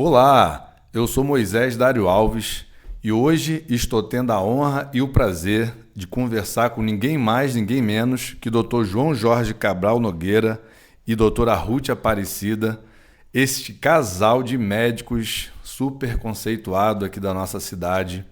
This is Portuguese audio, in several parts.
Olá, eu sou Moisés Dário Alves e hoje estou tendo a honra e o prazer de conversar com ninguém mais, ninguém menos que Dr. João Jorge Cabral Nogueira e doutora Ruth Aparecida, este casal de médicos super conceituado aqui da nossa cidade,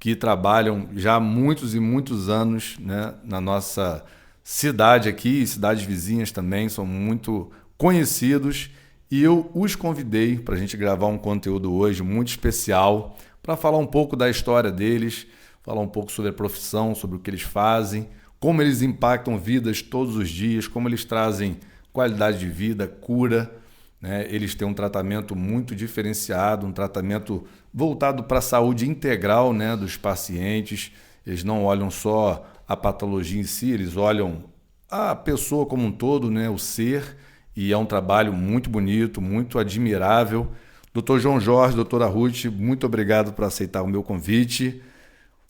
que trabalham já há muitos e muitos anos, né, na nossa cidade aqui, e cidades vizinhas também, são muito conhecidos, e eu os convidei para a gente gravar um conteúdo hoje muito especial, para falar um pouco da história deles, falar um pouco sobre a profissão, sobre o que eles fazem, como eles impactam vidas todos os dias, como eles trazem qualidade de vida, cura, né? Eles têm um tratamento muito diferenciado, um tratamento voltado para a saúde integral, né, dos pacientes. Eles não olham só a patologia em si, eles olham a pessoa como um todo, né, o ser, e é um trabalho muito bonito, muito admirável. Dr. João Jorge, doutora Ruth, muito obrigado por aceitar o meu convite.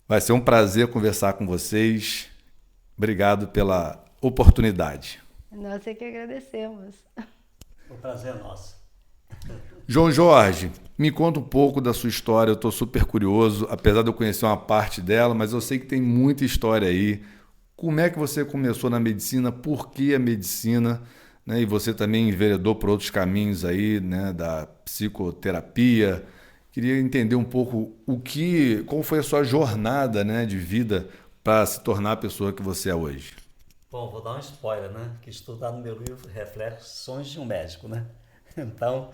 Vai ser um prazer conversar com vocês. Obrigado pela oportunidade. Nós é que agradecemos. O prazer é nosso. João Jorge, me conta um pouco da sua história, eu estou super curioso, apesar de eu conhecer uma parte dela, mas eu sei que tem muita história aí. Como é que você começou na medicina? Por que a medicina? Né? E você também enveredou por outros caminhos aí, né, da psicoterapia. Queria entender um pouco qual foi a sua jornada, né, de vida para se tornar a pessoa que você é hoje. Bom, vou dar um spoiler, né? Que isso está no meu livro Reflexões de um Médico, né? Então,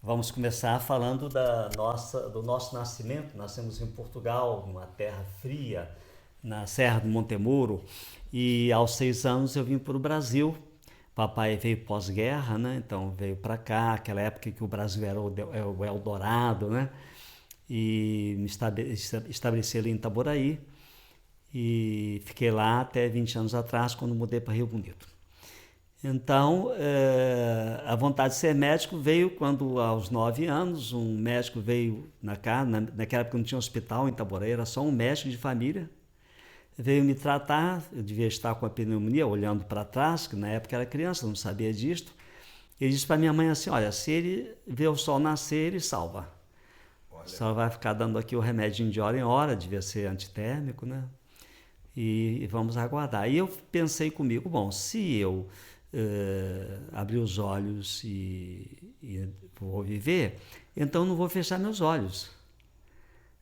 vamos começar falando do nosso nascimento. Nascemos em Portugal, uma terra fria, na Serra do Montemuro, e aos 6 anos eu vim para o Brasil. Papai veio pós-guerra, né? Então veio para cá, aquela época que o Brasil era o Eldorado, né? E me estabeleci ali em Itaboraí. E fiquei lá até 20 anos atrás, quando mudei para Rio Bonito. Então, a vontade de ser médico veio quando, aos 9 anos, um médico veio naquela época não tinha hospital em Itaboraí, era só um médico de família, veio me tratar. Eu devia estar com a pneumonia, olhando para trás, que na época era criança, não sabia disto. Ele disse para minha mãe assim: olha, se ele vê o sol nascer, ele salva. Só vai ficar dando aqui o remedinho de hora em hora, devia ser antitérmico, né? E vamos aguardar. E eu pensei comigo, bom, se eu abrir os olhos e vou viver, então não vou fechar meus olhos.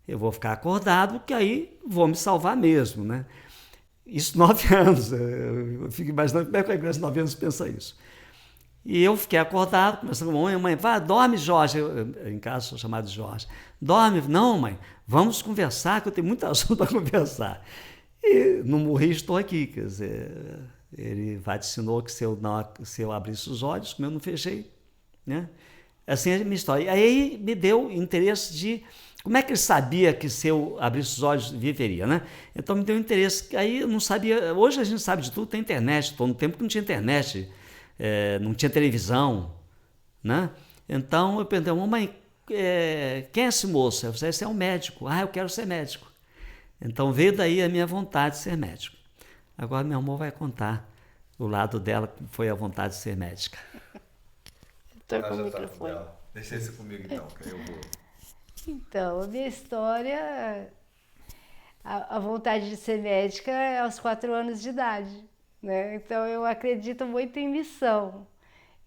Eu vou ficar acordado, que aí vou me salvar mesmo, né? Isso 9 anos, eu fico imaginando como é que a criança de 9 anos pensa isso. E eu fiquei acordado, começando com a mãe, vai, dorme, Jorge. Em casa sou chamado de Jorge. Dorme? Não, mãe, vamos conversar, que eu tenho muito assunto para conversar. E não morri, estou aqui. Quer dizer, ele vaticinou que se eu abrisse os olhos, como eu não fechei, né? Assim é a minha história. E aí me deu interesse de como é que ele sabia que se eu abrisse os olhos viveria, né? Então me deu interesse. Aí eu não sabia. Hoje a gente sabe de tudo, tem internet. Estou no tempo que não tinha internet, não tinha televisão, né? Então eu perguntei, mamãe, quem é esse moço? Eu falei, esse é um médico. Ah, eu quero ser médico. Então veio daí a minha vontade de ser médico. Agora meu amor vai contar o lado dela, que foi a vontade de ser médica. Estou com o microfone. Deixa isso comigo então, que eu vou. Então, a minha história, a vontade de ser médica é aos 4 anos de idade, né? Então eu acredito muito em missão.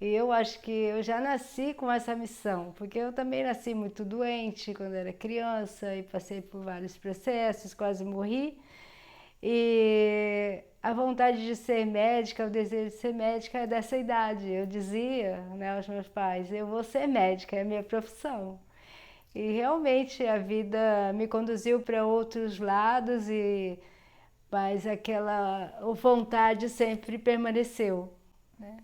E eu acho que eu já nasci com essa missão, porque eu também nasci muito doente quando era criança e passei por vários processos, quase morri. E a vontade de ser médica, o desejo de ser médica é dessa idade. Eu dizia, né, aos meus pais, eu vou ser médica, é a minha profissão. E realmente a vida me conduziu para outros lados, mas aquela vontade sempre permaneceu, né?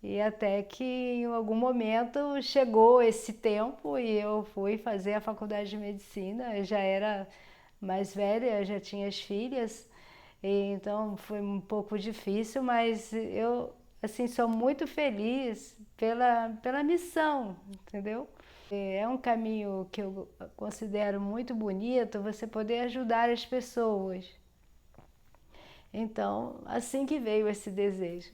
E até que em algum momento chegou esse tempo e eu fui fazer a faculdade de medicina. Eu já era mais velha, já tinha as filhas, e então foi um pouco difícil, mas eu assim sou muito feliz pela missão, entendeu? É um caminho que eu considero muito bonito, você poder ajudar as pessoas. Então, assim que veio esse desejo,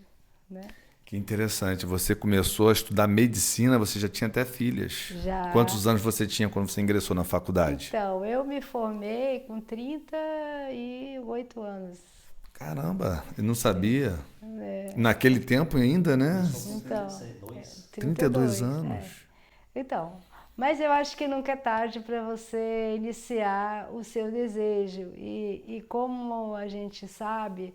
né? Que interessante. Você começou a estudar medicina, você já tinha até filhas. Já. Quantos anos você tinha quando você ingressou na faculdade? Então, eu me formei com 38 anos. Caramba, eu não sabia. É. Naquele tempo ainda, né? Então, 32 anos. é. Então, mas eu acho que nunca é tarde para você iniciar o seu desejo. E como a gente sabe,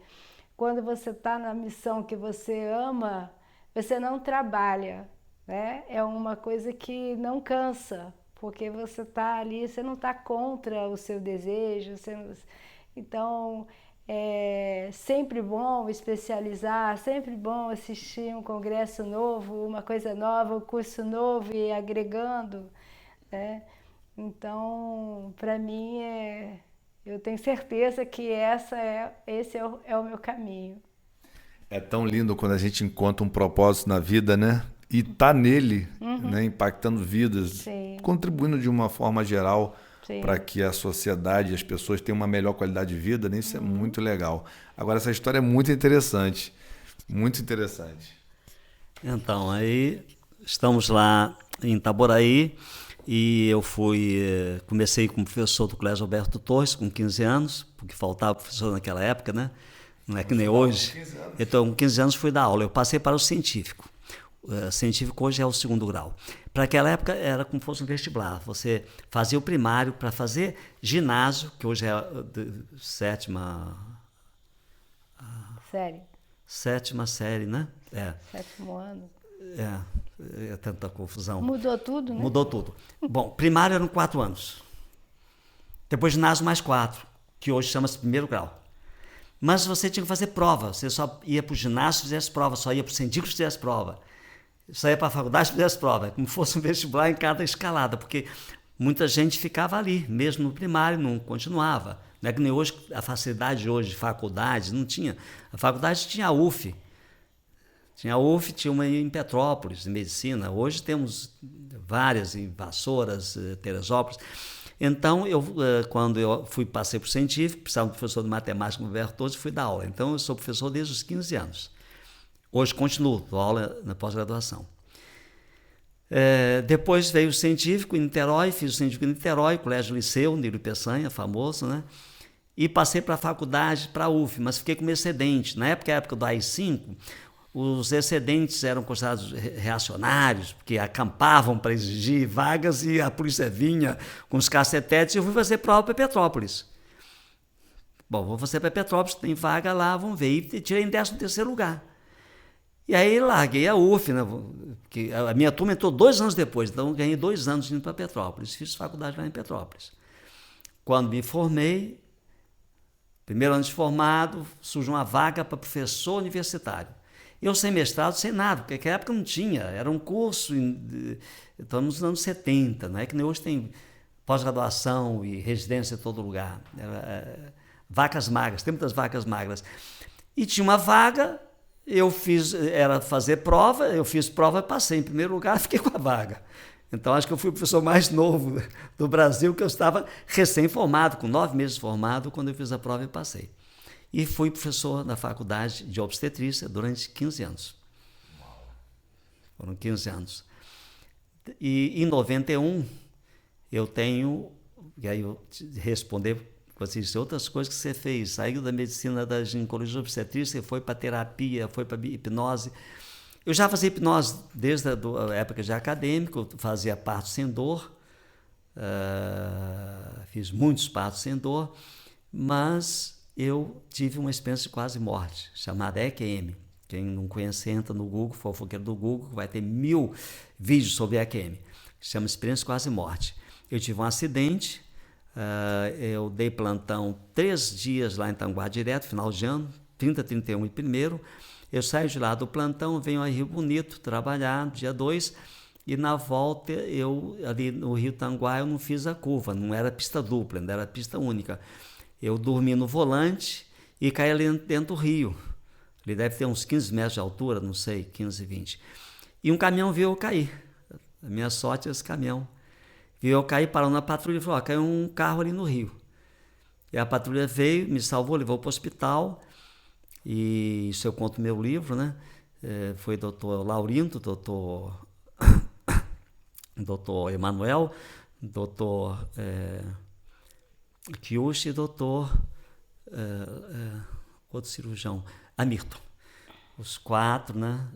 quando você está na missão que você ama, você não trabalha, né? É uma coisa que não cansa, porque você está ali, você não está contra o seu desejo. Então, é sempre bom especializar, sempre bom assistir um congresso novo, uma coisa nova, um curso novo e agregando, né? Então, para mim, eu tenho certeza que esse é o meu caminho. É tão lindo quando a gente encontra um propósito na vida, né? E tá nele, né? Impactando vidas, Sim. contribuindo de uma forma geral Sim. para que a sociedade e as pessoas tenham uma melhor qualidade de vida, né? Isso é muito legal. Agora, essa história é muito interessante. Muito interessante. Então, aí estamos lá em Itaboraí e eu comecei como professor do Colégio Alberto Torres com 15 anos, porque faltava professor naquela época, né? Não é que nem hoje. Então, com 15 anos fui dar aula. Eu passei para o científico. Científico hoje é o segundo grau. Para aquela época era como se fosse um vestibular. Você fazia o primário para fazer ginásio, que hoje é sétima série, né? Sétimo ano. É tanta confusão. Mudou tudo, né? Mudou tudo. Bom, primário eram 4 anos. Depois ginásio mais 4, que hoje chama-se primeiro grau. Mas você tinha que fazer prova. Você só ia para o ginásio se fizesse prova, só ia para o científico se fizesse prova. Só ia para a faculdade se fizesse prova. Como se fosse um vestibular em cada escalada, porque muita gente ficava ali, mesmo no primário, não continuava. Não é que nem hoje, a facilidade hoje de faculdade, não tinha. A faculdade tinha a UF. Tinha a UF, tinha uma em Petrópolis, de medicina. Hoje temos várias em Vassouras, Teresópolis. Então, quando eu passei para o científico, precisava de um professor de matemática no Alberto Torres, fui dar aula. Então, eu sou professor desde os 15 anos. Hoje continuo, dou aula na pós-graduação. Depois veio o científico em Niterói, fiz o científico em Niterói, Colégio Liceu, Nírio Peçanha, famoso, né? E passei para a faculdade, para a UF, mas fiquei com excedente. Na época do AI-5, os excedentes eram considerados reacionários, porque acampavam para exigir vagas e a polícia vinha com os cacetetes e eu fui fazer prova para Petrópolis. Bom, vou fazer para Petrópolis, tem vaga lá, vamos ver. E tirei em 13º lugar. E aí larguei a UF, né? Porque a minha turma entrou 2 anos depois, então ganhei 2 anos indo para Petrópolis. Fiz faculdade lá em Petrópolis. Quando me formei, primeiro ano de formado, surgiu uma vaga para professor universitário. Eu sem mestrado, sem nada, porque naquela época não tinha, era um curso, estamos nos anos 70, não é que nem hoje tem pós-graduação e residência em todo lugar. Vacas magras, tem muitas vacas magras. E tinha uma vaga, era fazer prova, eu fiz prova, passei em primeiro lugar, fiquei com a vaga. Então acho que eu fui o professor mais novo do Brasil, que eu estava recém-formado, com 9 meses formado, quando eu fiz a prova e passei. E fui professor na faculdade de obstetrícia durante 15 anos. Foram 15 anos. E em 91, eu tenho, e aí eu responder, você disse, outras coisas que você fez, saiu da medicina da ginecologia obstetrícia, foi para terapia, foi para hipnose. Eu já fazia hipnose desde a época de acadêmico, fazia parto sem dor, fiz muitos partos sem dor, mas eu tive uma experiência de quase morte, chamada EQM. Quem não conhece, entra no Google, fofoqueiro do Google, vai ter 1000 vídeos sobre EQM. Chama experiência de quase morte. Eu tive um acidente, eu dei plantão 3 dias lá em Tanguá direto, final de ano, 30, 31 e 1º. Eu saio de lá do plantão, venho a Rio Bonito trabalhar, dia 2, e na volta, ali no Rio Tanguá, eu não fiz a curva, não era pista dupla, ainda era pista única. Eu dormi no volante e caí ali dentro do rio. Ele deve ter uns 15 metros de altura, não sei, 15, 20. E um caminhão viu eu cair. A minha sorte é esse caminhão. Viu eu cair, parou na patrulha e falou, caiu um carro ali no rio. E a patrulha veio, me salvou, levou para o hospital. E isso eu conto no meu livro, né? foi doutor Laurindo, doutor Emanuel, doutor Kiushi e doutor outro cirurgião, Amirton. Os 4, né?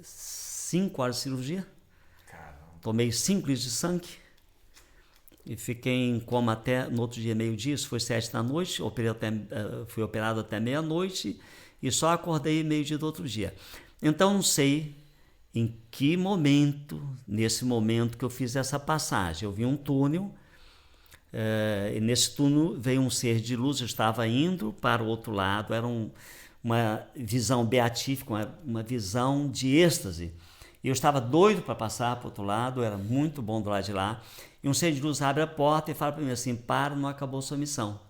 5 horas de cirurgia. Caramba. Tomei 5 litros de sangue e fiquei em coma até no outro dia, meio-dia, isso foi 7 da noite, fui operado até meia-noite e só acordei meio-dia do outro dia. Então não sei em que momento, nesse momento que eu fiz essa passagem. Eu vi um túnel, e nesse túnel veio um ser de luz, eu estava indo para o outro lado, era uma visão beatífica, uma visão de êxtase. E eu estava doido para passar para o outro lado, era muito bom do lado de lá. E um ser de luz abre a porta e fala para mim assim: para, não acabou sua missão.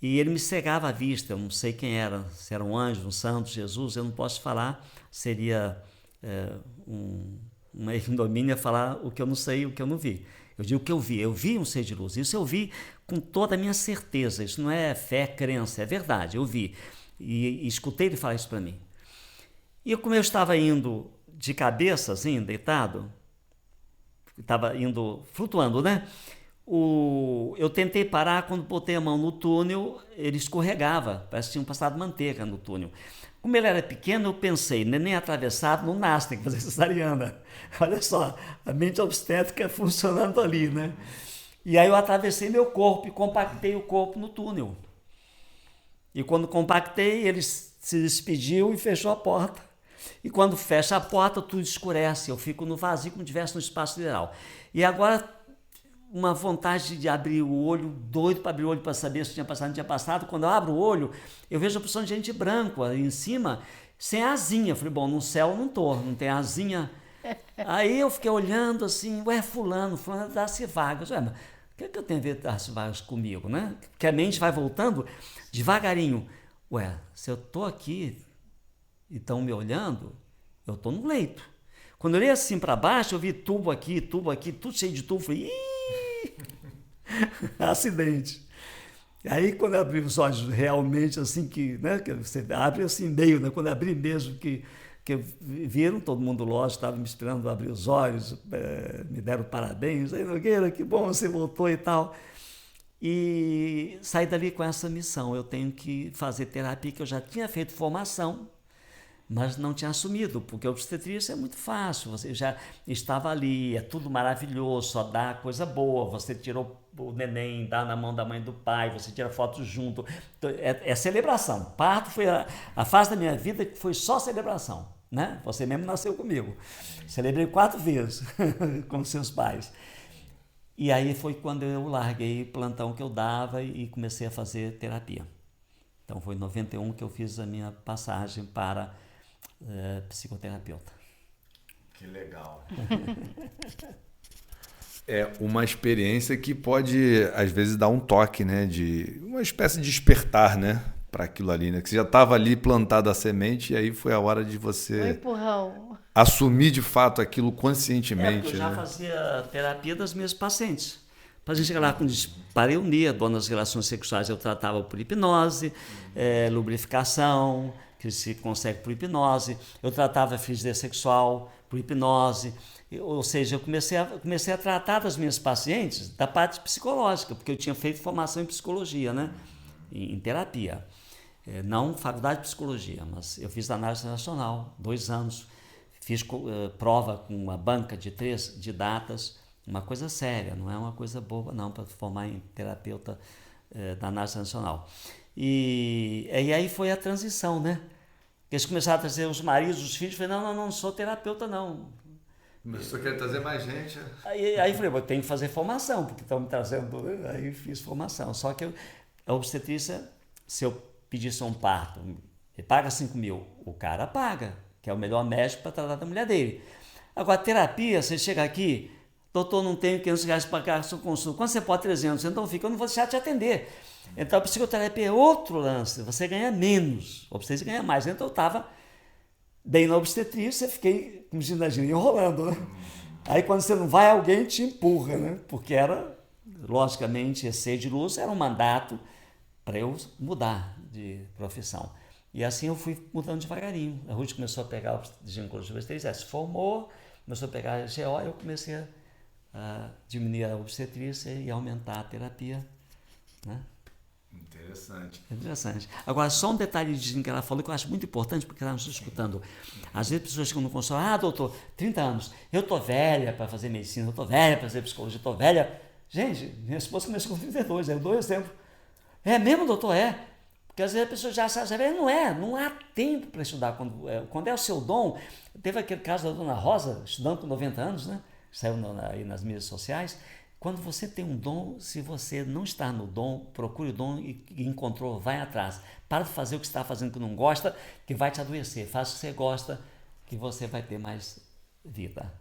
E ele me cegava a vista, eu não sei quem era, se era um anjo, um santo, Jesus, eu não posso falar, seria uma ignomínia falar o que eu não sei, o que eu não vi. Eu digo o que eu vi um ser de luz, isso eu vi com toda a minha certeza, isso não é fé, crença, é verdade, eu vi. E escutei ele falar isso para mim. E como eu estava indo de cabeça, assim, deitado, estava indo, flutuando, né? Eu tentei parar, quando botei a mão no túnel, ele escorregava, parece que tinham passado manteiga no túnel. Como ele era pequeno, eu pensei, neném atravessado não nasce, tem que fazer cesariana. Olha só, a mente obstétrica funcionando ali, né? E aí eu atravessei meu corpo e compactei o corpo no túnel. E quando compactei, ele se despediu e fechou a porta. E quando fecha a porta, tudo escurece, eu fico no vazio como se estivesse no espaço sideral. E agora, uma vontade de abrir o olho, doido para abrir o olho para saber se tinha passado ou não tinha passado. Quando eu abro o olho, eu vejo a porção de gente branca ali em cima, sem asinha. Eu falei, bom, no céu não tem asinha. Aí eu fiquei olhando assim, fulano dá-se vagas. Mas o que eu tenho a ver dar-se vagas comigo, né? Porque a mente vai voltando devagarinho. Se eu estou aqui e estão me olhando, eu estou no leito. Quando eu olhei assim para baixo, eu vi tubo aqui, tudo cheio de tubo. Falei, acidente. Aí quando eu abri os olhos realmente assim, que você abre assim meio, né? Quando eu abri mesmo, que viram, todo mundo lógico, estava me esperando abrir os olhos, me deram parabéns, aí Nogueira, que bom, você voltou e tal. E saí dali com essa missão, eu tenho que fazer terapia, que eu já tinha feito formação, mas não tinha assumido, porque a obstetrícia é muito fácil, você já estava ali, é tudo maravilhoso, só dá coisa boa, você tirou o neném, dá na mão da mãe e do pai, você tira fotos junto, é celebração. Parto foi a fase da minha vida que foi só celebração, né? Você mesmo nasceu comigo, celebrei 4 vezes com seus pais. E aí foi quando eu larguei o plantão que eu dava e comecei a fazer terapia. Então foi em 91 que eu fiz a minha passagem para psicoterapeuta. Que legal. É uma experiência que pode, às vezes, dar um toque, né? De uma espécie de despertar, né? Para aquilo ali, né? Que você já estava ali plantada a semente e aí foi a hora de você... Um empurrão. Assumir, de fato, aquilo conscientemente. Porque eu já fazia terapia das minhas pacientes. Para a gente chegar lá com dispareunia, nas relações sexuais, eu tratava por hipnose, lubrificação, que se consegue por hipnose. Eu tratava frigidez sexual por hipnose. Ou seja, eu comecei a tratar das minhas pacientes da parte psicológica, porque eu tinha feito formação em psicologia, né? Em terapia. Não faculdade de psicologia, mas eu fiz análise nacional, 2 anos. Fiz prova com uma banca de datas, uma coisa séria, não é uma coisa boba não, para formar em terapeuta da análise nacional. E aí foi a transição, né? Eles começaram a trazer os maridos, os filhos, eu falei, não sou terapeuta não. Começou a querer trazer mais gente. Aí falei, eu tenho que fazer formação, porque estão me trazendo, aí fiz formação. Só que a obstetrícia, se eu pedisse um parto, ele paga 5 mil, o cara paga, que é o melhor médico para tratar da mulher dele. Agora, terapia, você chega aqui, doutor, não tenho 500 reais para pagar a sua consulta. Quando você pode 300, então fica, eu não vou deixar de te atender. Então, a psicoterapia é outro lance, você ganha menos, a obstetrícia ganha mais. Então, eu estava bem na obstetrícia, fiquei, como se imagina, enrolando, né? Aí, quando você não vai, alguém te empurra, né? Porque era, logicamente, esse ser de luz era um mandato para eu mudar de profissão. E assim eu fui mudando devagarinho. A Ruth começou a pegar o ginecologia obstetrícia, se formou, começou a pegar a GO, e eu comecei a diminuir a obstetrícia e aumentar a terapia, né? Interessante. Agora, só um detalhezinho que ela falou que eu acho muito importante, porque ela não está escutando. Às vezes pessoas chegam no consultório, doutor, 30 anos, eu estou velha para fazer medicina, eu estou velha para fazer psicologia, estou velha. Gente, minha esposa começou com 32, eu dou exemplo. É mesmo, doutor? É. Porque às vezes a pessoa já sabe, não há tempo para estudar. Quando é o seu dom, teve aquele caso da dona Rosa, estudando com 90 anos, né? Saiu aí nas mídias sociais. Quando você tem um dom, se você não está no dom, procure o dom e encontrou, vai atrás. Para de fazer o que você está fazendo que não gosta, que vai te adoecer. Faça o que você gosta, que você vai ter mais vida.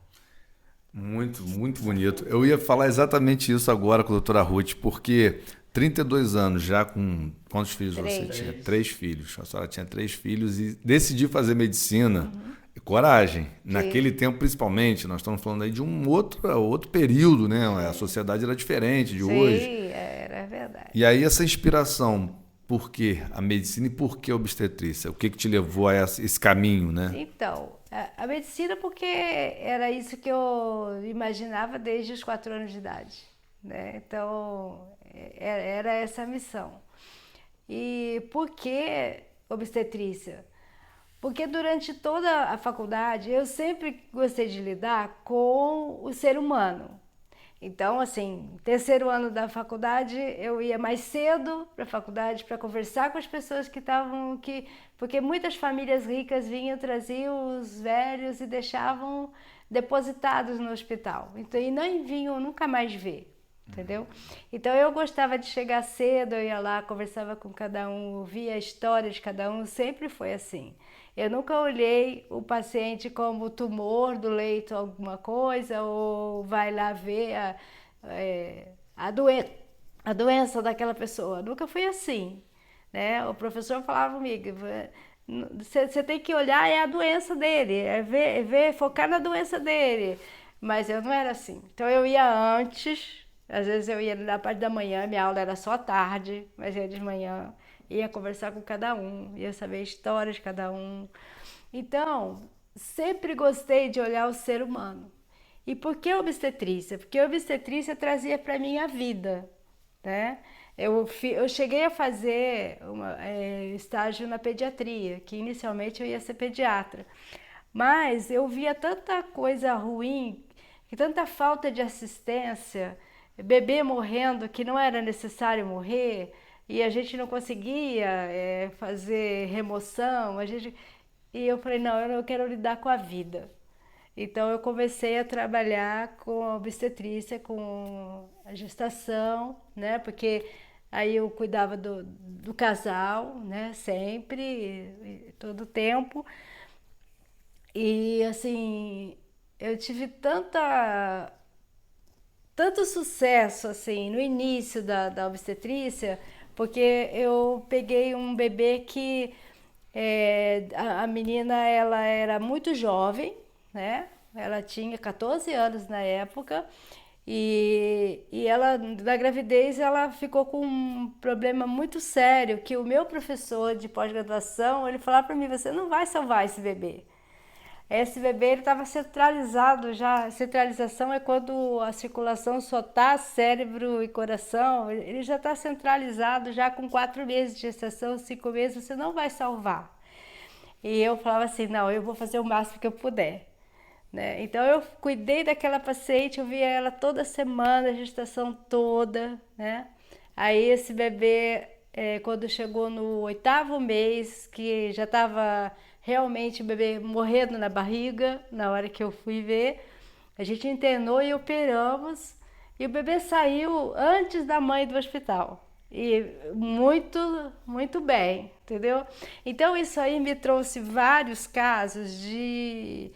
Muito, muito bonito. Eu ia falar exatamente isso agora com a doutora Ruth, porque 32 anos já com... Quantos filhos você tinha? 3 filhos. A senhora tinha 3 filhos e decidiu fazer medicina. Coragem. Naquele tempo, principalmente, nós estamos falando aí de um outro período, né? A sociedade era diferente de hoje. Sim, era verdade. E aí essa inspiração, por que a medicina e por que a obstetrícia? O que te levou a esse caminho, né? Então, a medicina porque era isso que eu imaginava desde os 4 anos de idade, né? Então, era essa a missão. E por que obstetrícia? Porque durante toda a faculdade eu sempre gostei de lidar com o ser humano. Então, assim, 3º ano da faculdade eu ia mais cedo para a faculdade para conversar com as pessoas que estavam aqui, porque muitas famílias ricas vinham, traziam os velhos e deixavam depositados no hospital. Então, e não vinham nunca mais ver. Entendeu? Então eu gostava de chegar cedo, eu ia lá, conversava com cada um, ouvia a história de cada um, sempre foi assim. Eu nunca olhei o paciente como tumor do leito, alguma coisa, ou vai lá ver a doença daquela pessoa. Nunca fui assim, né? O professor falava comigo, você tem que olhar a doença dele, ver, focar na doença dele. Mas eu não era assim. Então eu ia antes, às vezes eu ia na parte da manhã, minha aula era só à tarde, mas ia de manhã, ia conversar com cada um, ia saber a história de cada um. Então, sempre gostei de olhar o ser humano. E por que obstetrícia? Porque a obstetrícia trazia para mim a vida, né? Eu cheguei a fazer estágio na pediatria, que inicialmente eu ia ser pediatra. Mas eu via tanta coisa ruim, tanta falta de assistência, bebê morrendo que não era necessário morrer, e a gente não conseguia fazer remoção. E eu falei, não, eu não quero lidar com a vida. Então eu comecei a trabalhar com a obstetrícia, com a gestação, né? Porque aí eu cuidava do casal, né? Sempre, todo o tempo. E assim, eu tive tanto sucesso assim no início da obstetrícia, porque eu peguei um bebê que a menina ela era muito jovem, né? Ela tinha 14 anos na época e ela, na gravidez, ela ficou com um problema muito sério, que o meu professor de pós-graduação, ele falava para mim, você não vai salvar esse bebê. Esse bebê estava centralizado já. Centralização é quando a circulação só está cérebro e coração. Ele já está centralizado já com 4 meses de gestação, 5 meses, você não vai salvar. E eu falava assim, não, eu vou fazer o máximo que eu puder. Né? Então eu cuidei daquela paciente, eu via ela toda semana, a gestação toda. Né? Aí esse bebê, quando chegou no 8º mês, que já estava... realmente o bebê morrendo na barriga, na hora que eu fui ver, a gente internou e operamos, e o bebê saiu antes da mãe do hospital. E muito, muito bem, entendeu? Então isso aí me trouxe vários casos de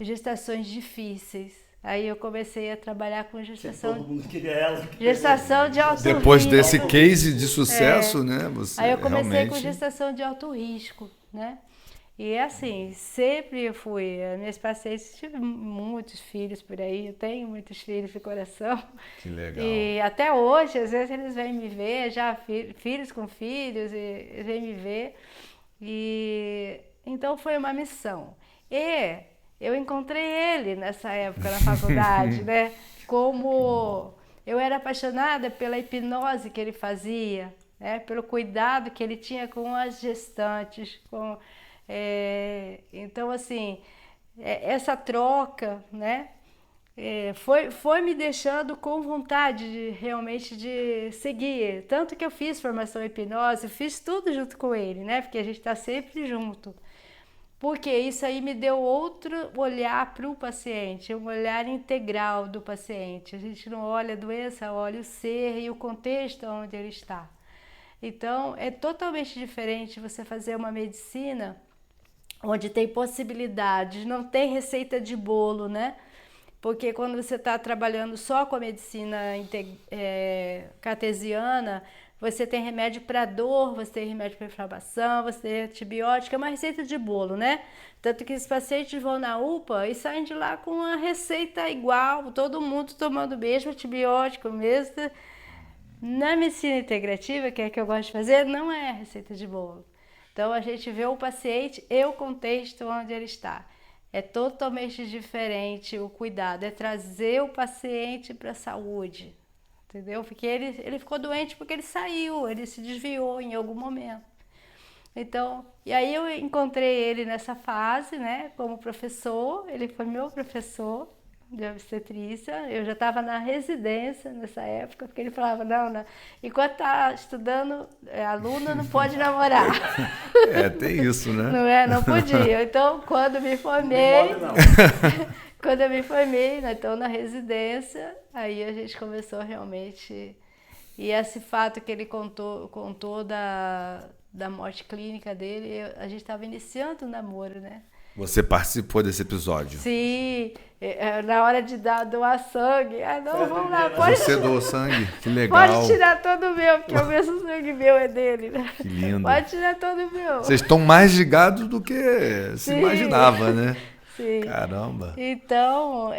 gestações difíceis. Aí eu comecei a trabalhar com gestação. Todo mundo queria ela. Gestação de alto risco. Depois desse case de sucesso, né? Você aí eu comecei realmente... com gestação de alto risco, né? E assim, sempre eu fui, as minhas pacientes, tive muitos filhos por aí, eu tenho muitos filhos de coração. Que legal. E até hoje, às vezes eles vêm me ver, já filhos com filhos, e vêm me ver. E então foi uma missão. E eu encontrei ele nessa época na faculdade, né? Como eu era apaixonada pela hipnose que ele fazia, né? Pelo cuidado que ele tinha com as gestantes. Então, assim, essa troca, né? Foi me deixando com vontade realmente de seguir. Tanto que eu fiz formação em hipnose, fiz tudo junto com ele, né? Porque a gente está sempre junto. Porque isso aí me deu outro olhar para o paciente, um olhar integral do paciente. A gente não olha a doença, olha o ser e o contexto onde ele está. Então, é totalmente diferente você fazer uma medicina onde tem possibilidades, não tem receita de bolo, né? Porque quando você está trabalhando só com a medicina cartesiana, você tem remédio para dor, você tem remédio para inflamação, você tem antibiótico, é uma receita de bolo, né? Tanto que os pacientes vão na UPA e saem de lá com uma receita igual, todo mundo tomando o mesmo antibiótico, mesmo. Na medicina integrativa, que é a que eu gosto de fazer, não é receita de bolo. Então a gente vê o paciente e o contexto onde ele está. É totalmente diferente o cuidado, é trazer o paciente para a saúde, entendeu? Porque ele ficou doente porque ele saiu, ele se desviou em algum momento. Então, e aí eu encontrei ele nessa fase, né, como professor, ele foi meu professor de obstetrícia, eu já estava na residência nessa época, porque ele falava, não, enquanto está estudando, aluna não pode namorar. Tem isso, né? Não podia. Então, quando me formei, então na residência, aí a gente começou realmente, e esse fato que ele contou da morte clínica dele, a gente estava iniciando o namoro, né? Você participou desse episódio? Sim, na hora de doar sangue. Não, vamos lá, pode. Você doou sangue? Que legal. Pode tirar todo o meu, porque o mesmo sangue meu é dele, né? Que lindo. Pode tirar todo o meu. Vocês estão mais ligados do que se imaginava, né? Sim. Caramba. Então,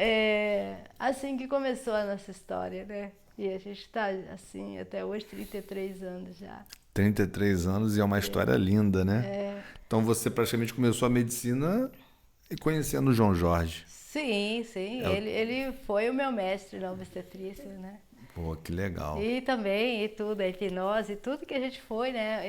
assim que começou a nossa história, né? E a gente está assim até hoje, 33 anos já. 33 anos e é uma história linda, né? Então você praticamente começou a medicina e conhecendo o João Jorge. Sim. Ele foi o meu mestre na obstetrícia, né? Pô, que legal. E também, a hipnose, tudo que a gente foi, né?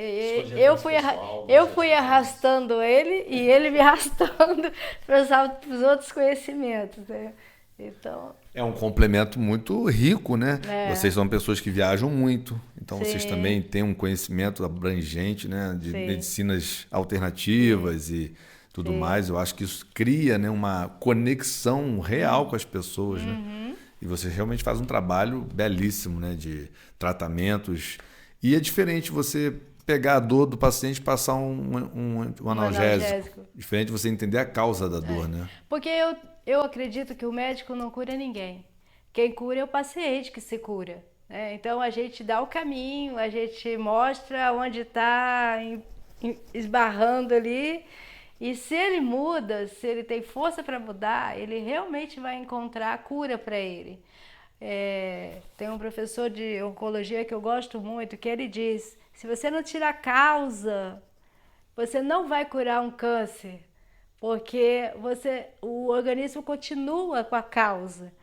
Eu fui arrastando ele e ele me arrastando para os outros conhecimentos, né? Então... É um complemento muito rico, né? Vocês são pessoas que viajam muito, então vocês também têm um conhecimento abrangente, né? De medicinas alternativas e tudo mais. Eu acho que isso cria, né, uma conexão real com as pessoas, né? E você realmente faz um trabalho belíssimo, né? De tratamentos. E é diferente você pegar a dor do paciente e passar um analgésico. Diferente você entender a causa da dor, né? Porque eu acredito que o médico não cura ninguém. Quem cura é o paciente que se cura, né? Então a gente dá o caminho, a gente mostra onde está esbarrando ali. E se ele muda, se ele tem força para mudar, ele realmente vai encontrar a cura para ele. Tem um professor de oncologia que eu gosto muito, que ele diz, se você não tirar a causa, você não vai curar um câncer. Porque o organismo continua com a causa.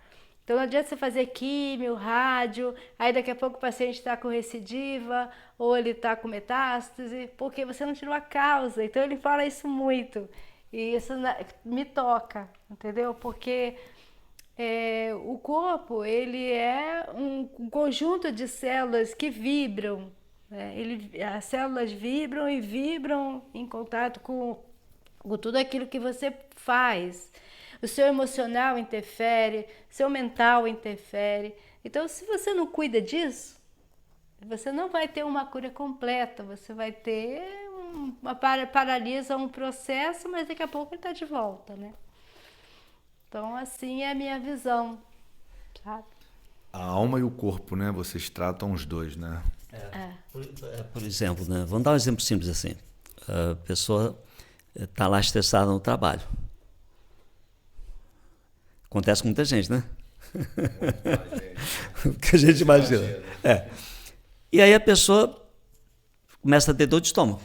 Então não adianta você fazer químio, rádio, aí daqui a pouco o paciente está com recidiva ou ele está com metástase, porque você não tirou a causa. Então ele fala isso muito e isso me toca, entendeu? Porque o corpo ele é um conjunto de células que vibram, né? As células vibram e vibram em contato com tudo aquilo que você faz. O seu emocional interfere, seu mental interfere. Então, se você não cuida disso, você não vai ter uma cura completa. Você vai ter paralisa um processo, mas daqui a pouco ele está de volta, né? Então, assim é a minha visão, sabe? A alma e o corpo, né? Vocês tratam os dois, né? Por exemplo, né? Vamos dar um exemplo simples assim. A pessoa está lá estressada no trabalho. Acontece com muita gente, né? O que a gente imagina. E aí a pessoa começa a ter dor de estômago.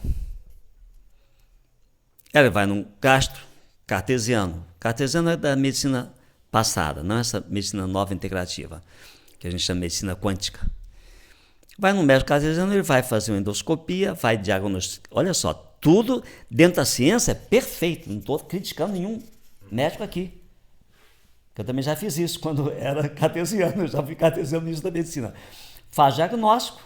Ela vai num gastro cartesiano. Cartesiano é da medicina passada, não essa medicina nova integrativa, que a gente chama de medicina quântica. Vai no médico cartesiano, ele vai fazer uma endoscopia, vai diagnosticar. Olha só, tudo dentro da ciência é perfeito. Não estou criticando nenhum médico aqui. Eu também já fiz isso quando era cartesiano, eu já fui cartesiano no início da medicina. Faz diagnóstico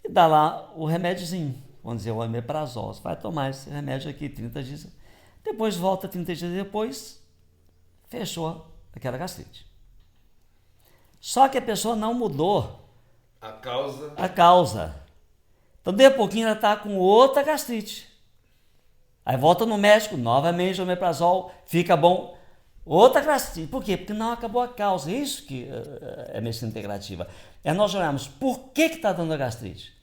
e dá lá o remédiozinho, vamos dizer, o omeprazol. Você vai tomar esse remédio aqui 30 dias, depois volta 30 dias depois, fechou aquela gastrite. Só que a pessoa não mudou A causa. a causa. Então, de a pouquinho, ela está com outra gastrite. Aí volta no médico, novamente o omeprazol, fica bom. Outra gastrite. Por quê? Porque não acabou a causa. Isso que é medicina integrativa. É nós olharmos por que está dando a gastrite.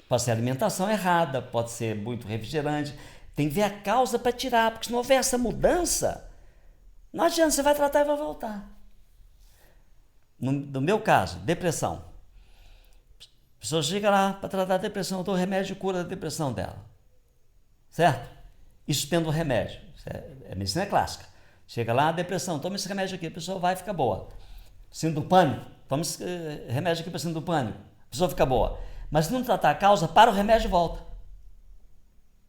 Pode ser alimentação errada, pode ser muito refrigerante. Tem que ver a causa para tirar, porque se não houver essa mudança, não adianta, você vai tratar e vai voltar. No meu caso, depressão. A pessoa chega lá para tratar a depressão, eu dou remédio e cura a depressão dela. Certo? E suspendo o remédio. Isso é medicina clássica. Chega lá, depressão, toma esse remédio aqui, a pessoa vai ficar boa. Síndrome do pânico, toma esse remédio aqui para síndrome do pânico, a pessoa fica boa. Mas se não tratar a causa, para o remédio e volta.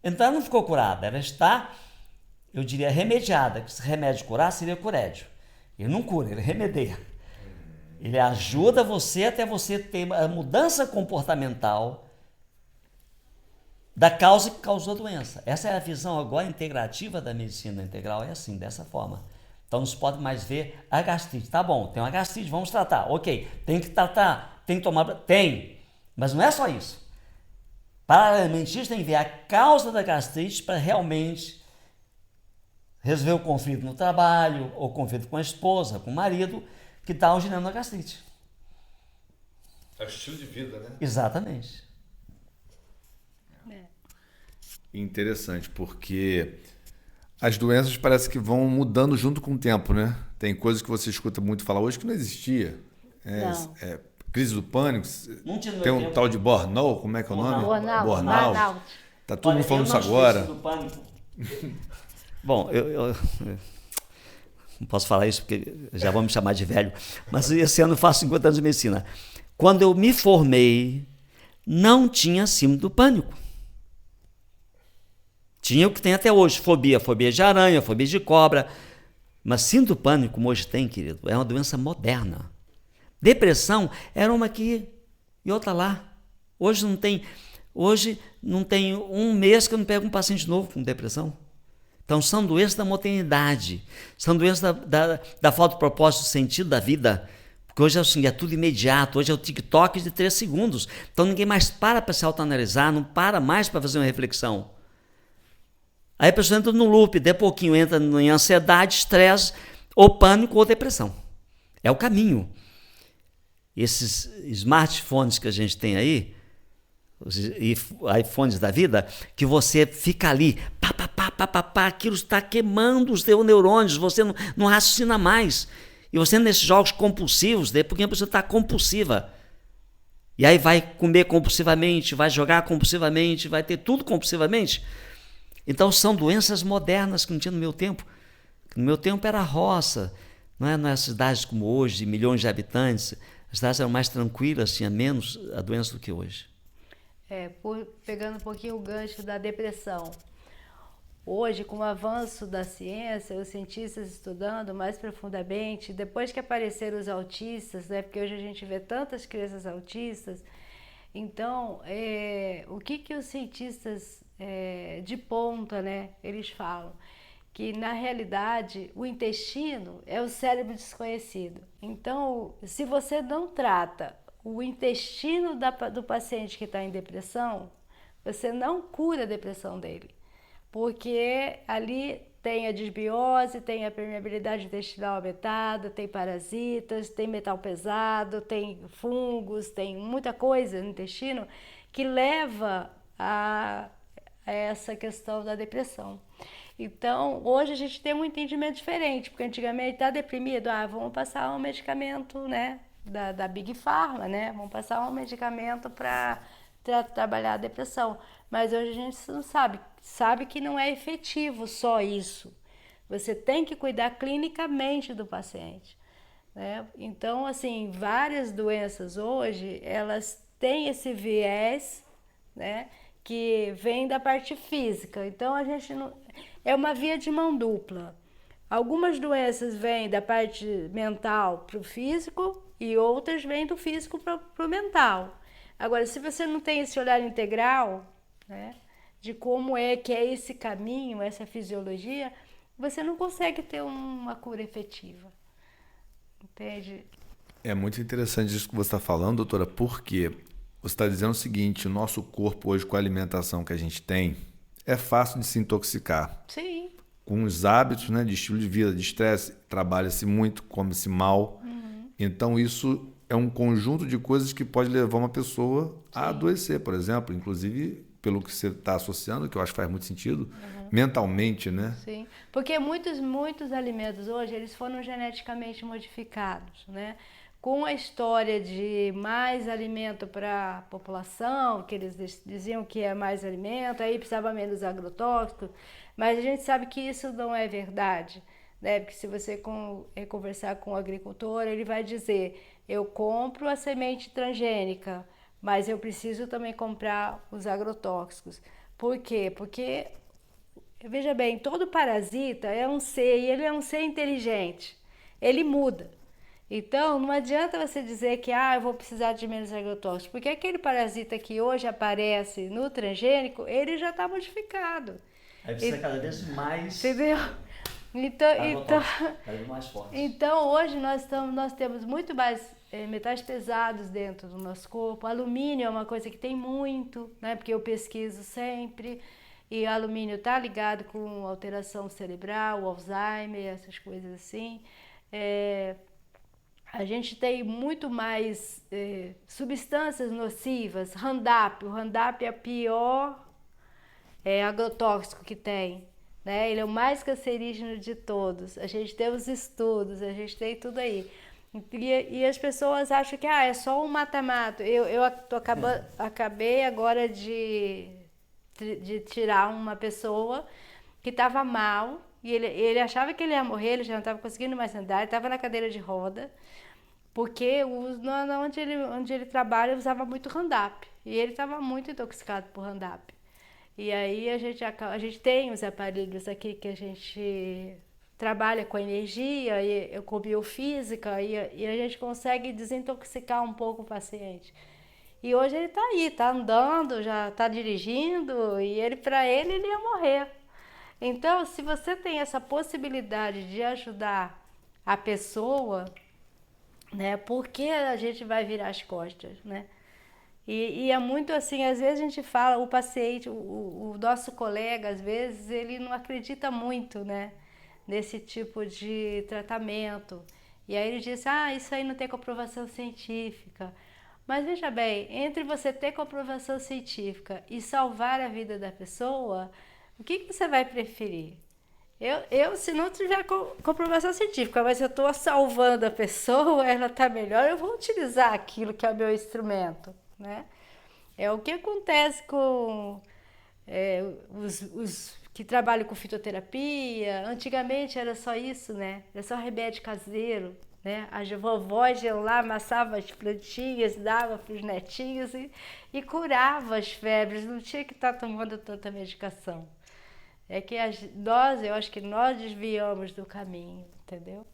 Então ela não ficou curada, ela está, eu diria, remediada. Que se remédio curar, seria curédio. Ele não cura, ele remedia. Ele ajuda você até você ter a mudança comportamental da causa que causou a doença. Essa é a visão agora integrativa da medicina integral, é assim, dessa forma. Então não se pode mais ver a gastrite. Tá bom, tem uma gastrite, vamos tratar. Ok, tem que tratar, tem que tomar... Tem, mas não é só isso. Paralelamente isso, tem que ver a causa da gastrite para realmente resolver o conflito no trabalho, ou conflito com a esposa, com o marido, que está originando a gastrite. É o estilo de vida, né? Exatamente. Interessante, porque as doenças parece que vão mudando junto com o tempo, né? Tem coisas que você escuta muito falar hoje que não existia. Crise do pânico. Tem um tal de Burnout, como é que é o nome? Burnout. Tá todo mundo falando isso agora. Bom, eu não posso falar isso porque já vão me chamar de velho, mas esse ano eu faço 50 anos de medicina. Quando eu me formei, não tinha síndrome do pânico. Tinha o que tem até hoje, fobia de aranha, fobia de cobra. Mas síndrome do pânico, como hoje tem, querido, é uma doença moderna. Depressão era uma aqui e outra lá. Hoje não tem um mês que eu não pego um paciente novo com depressão. Então são doenças da modernidade, são doenças da falta de propósito, sentido da vida. Porque hoje é tudo imediato, hoje é o TikTok de 3 segundos. Então ninguém mais para se autoanalisar, não para mais para fazer uma reflexão. Aí a pessoa entra no loop, de pouquinho entra em ansiedade, estresse, ou pânico ou depressão. É o caminho. Esses smartphones que a gente tem aí, os iPhones da vida, que você fica ali, aquilo está queimando os teus neurônios, você não raciocina mais. E você nesses jogos compulsivos, porque a pessoa está compulsiva. E aí vai comer compulsivamente, vai jogar compulsivamente, vai ter tudo compulsivamente. Então são doenças modernas que não tinha no meu tempo. No meu tempo era roça, não é cidades como hoje, de milhões de habitantes. As cidades eram mais tranquilas, tinha menos a doença do que hoje. Pegando um pouquinho o gancho da depressão. Hoje, com o avanço da ciência, os cientistas estudando mais profundamente, depois que apareceram os autistas, né, porque hoje a gente vê tantas crianças autistas, então, o que os cientistas de ponta, né, eles falam? Que, na realidade, o intestino é o cérebro desconhecido. Então, se você não trata o intestino do paciente que está em depressão, você não cura a depressão dele. Porque ali tem a disbiose, tem a permeabilidade intestinal aumentada, tem parasitas, tem metal pesado, tem fungos, tem muita coisa no intestino que leva a essa questão da depressão. Então, hoje a gente tem um entendimento diferente, porque antigamente está deprimido, vamos passar um medicamento, né, da Big Pharma, né, vamos passar um medicamento para trabalhar a depressão. Mas hoje a gente não sabe que não é efetivo só isso. Você tem que cuidar clinicamente do paciente, né? Então, assim, várias doenças hoje, elas têm esse viés, né, que vem da parte física. Então, a gente não... É uma via de mão dupla. Algumas doenças vêm da parte mental para o físico e outras vêm do físico para o mental. Agora, se você não tem esse olhar integral, né, de como é que é esse caminho, essa fisiologia, você não consegue ter uma cura efetiva. Entende? É muito interessante isso que você está falando, doutora, porque você está dizendo o seguinte: o nosso corpo hoje, com a alimentação que a gente tem, é fácil de se intoxicar. Sim. Com os hábitos, né, de estilo de vida, de estresse, trabalha-se muito, come-se mal. Então isso é um conjunto de coisas que pode levar uma pessoa a adoecer, por exemplo. Inclusive, pelo que você está associando, que eu acho que faz muito sentido, mentalmente, né? Sim, porque muitos alimentos hoje, eles foram geneticamente modificados, né? Com a história de mais alimento para a população, que eles diziam que é mais alimento, aí precisava menos agrotóxico, mas a gente sabe que isso não é verdade, né? Porque se você conversar com o agricultor, ele vai dizer: eu compro a semente transgênica, mas eu preciso também comprar os agrotóxicos. Por quê? Porque, veja bem, todo parasita é um ser, e ele é um ser inteligente, ele muda. Então, não adianta você dizer que eu vou precisar de menos agrotóxicos, porque aquele parasita que hoje aparece no transgênico, ele já está modificado. Aí precisa cada vez mais. Entendeu? Cada vez mais forte. Então, hoje nós temos muito mais metais pesados dentro do nosso corpo. Alumínio é uma coisa que tem muito, né? Porque eu pesquiso sempre. E alumínio está ligado com alteração cerebral, Alzheimer, essas coisas assim. A gente tem muito mais substâncias nocivas. Roundup. O Roundup é o pior agrotóxico que tem, né? Ele é o mais cancerígeno de todos. A gente tem os estudos, a gente tem tudo aí. E as pessoas acham que é só um mata-mato. Eu acabei agora de tirar uma pessoa que estava mal, e ele achava que ele ia morrer, ele já não estava conseguindo mais andar, ele estava na cadeira de roda, porque onde ele trabalha usava muito Roundup, e ele estava muito intoxicado por Roundup. E aí a gente tem os aparelhos aqui que a gente trabalha com energia, com biofísica, e a gente consegue desintoxicar um pouco o paciente. E hoje ele está aí, está andando, já está dirigindo, e para ele ia morrer. Então, se você tem essa possibilidade de ajudar a pessoa, né, por que a gente vai virar as costas, né? E é muito assim, às vezes a gente fala, o paciente, o nosso colega, às vezes, ele não acredita muito, né, nesse tipo de tratamento. E aí ele diz: isso aí não tem comprovação científica. Mas veja bem, entre você ter comprovação científica e salvar a vida da pessoa, o que você vai preferir? Eu se não tiver comprovação científica, mas eu estou salvando a pessoa, ela está melhor, eu vou utilizar aquilo que é o meu instrumento, né? É o que acontece com os que trabalham com fitoterapia. Antigamente era só isso, né? Era só remédio caseiro, né? As vovós iam lá, amassavam as plantinhas, dava para os netinhos e curava as febres, não tinha que estar tomando tanta medicação. É que eu acho que nós desviamos do caminho, entendeu?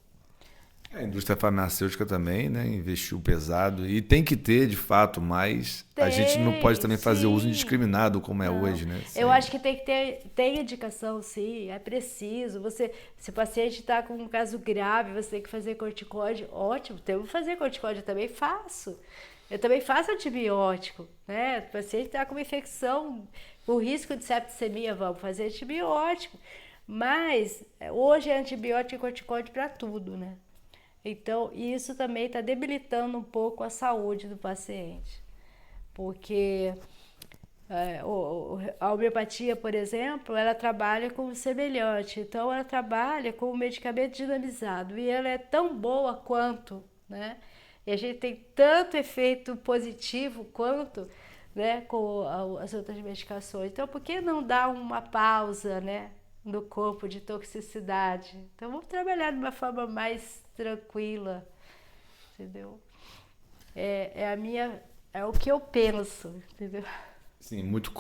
A indústria farmacêutica também, né, investiu pesado e tem que ter, de fato, mas a gente não pode também fazer uso indiscriminado como é hoje, né? Eu acho que tem que tem indicação, sim, é preciso. Se o paciente está com um caso grave, você tem que fazer corticóide, ótimo, temos que fazer corticóide, eu também faço. Eu também faço antibiótico, né? O paciente está com uma infecção, o risco de septicemia, vamos fazer antibiótico. Mas hoje é antibiótico e corticóide para tudo, né? Então, isso também está debilitando um pouco a saúde do paciente. Porque a homeopatia, por exemplo, ela trabalha com o semelhante. Então, ela trabalha com o medicamento dinamizado. E ela é tão boa quanto, né? E a gente tem tanto efeito positivo quanto, né, com as outras medicações. Então, por que não dar uma pausa, né, no corpo de toxicidade? Então, vamos trabalhar de uma forma mais tranquila, entendeu? É o que eu penso, entendeu? Sim, muito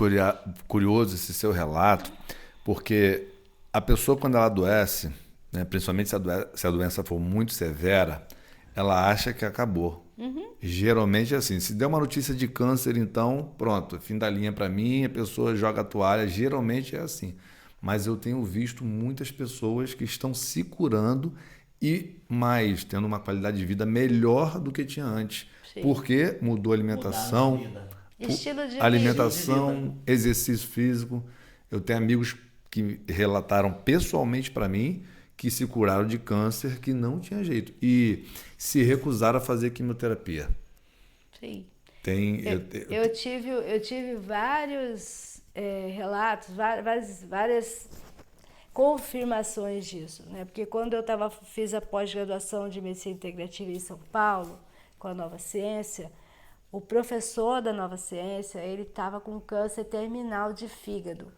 curioso esse seu relato, porque a pessoa quando ela adoece, né, principalmente se a doença for muito severa, ela acha que acabou. Geralmente é assim, se der uma notícia de câncer, então pronto, fim da linha para mim, a pessoa joga a toalha, geralmente é assim. Mas eu tenho visto muitas pessoas que estão se curando e mais, tendo uma qualidade de vida melhor do que tinha antes. Sim. Porque mudou a Mudaram de alimentação, vida. Estilo de vida. alimentação, exercício físico. Eu tenho amigos que relataram pessoalmente para mim que se curaram de câncer, que não tinha jeito. E se recusaram a fazer quimioterapia. Sim. Tem, Eu tive vários relatos, várias confirmações disso, né? Porque quando eu fiz a pós-graduação de Medicina Integrativa em São Paulo, com a Nova Ciência, o professor da Nova Ciência, ele estava com câncer terminal de fígado.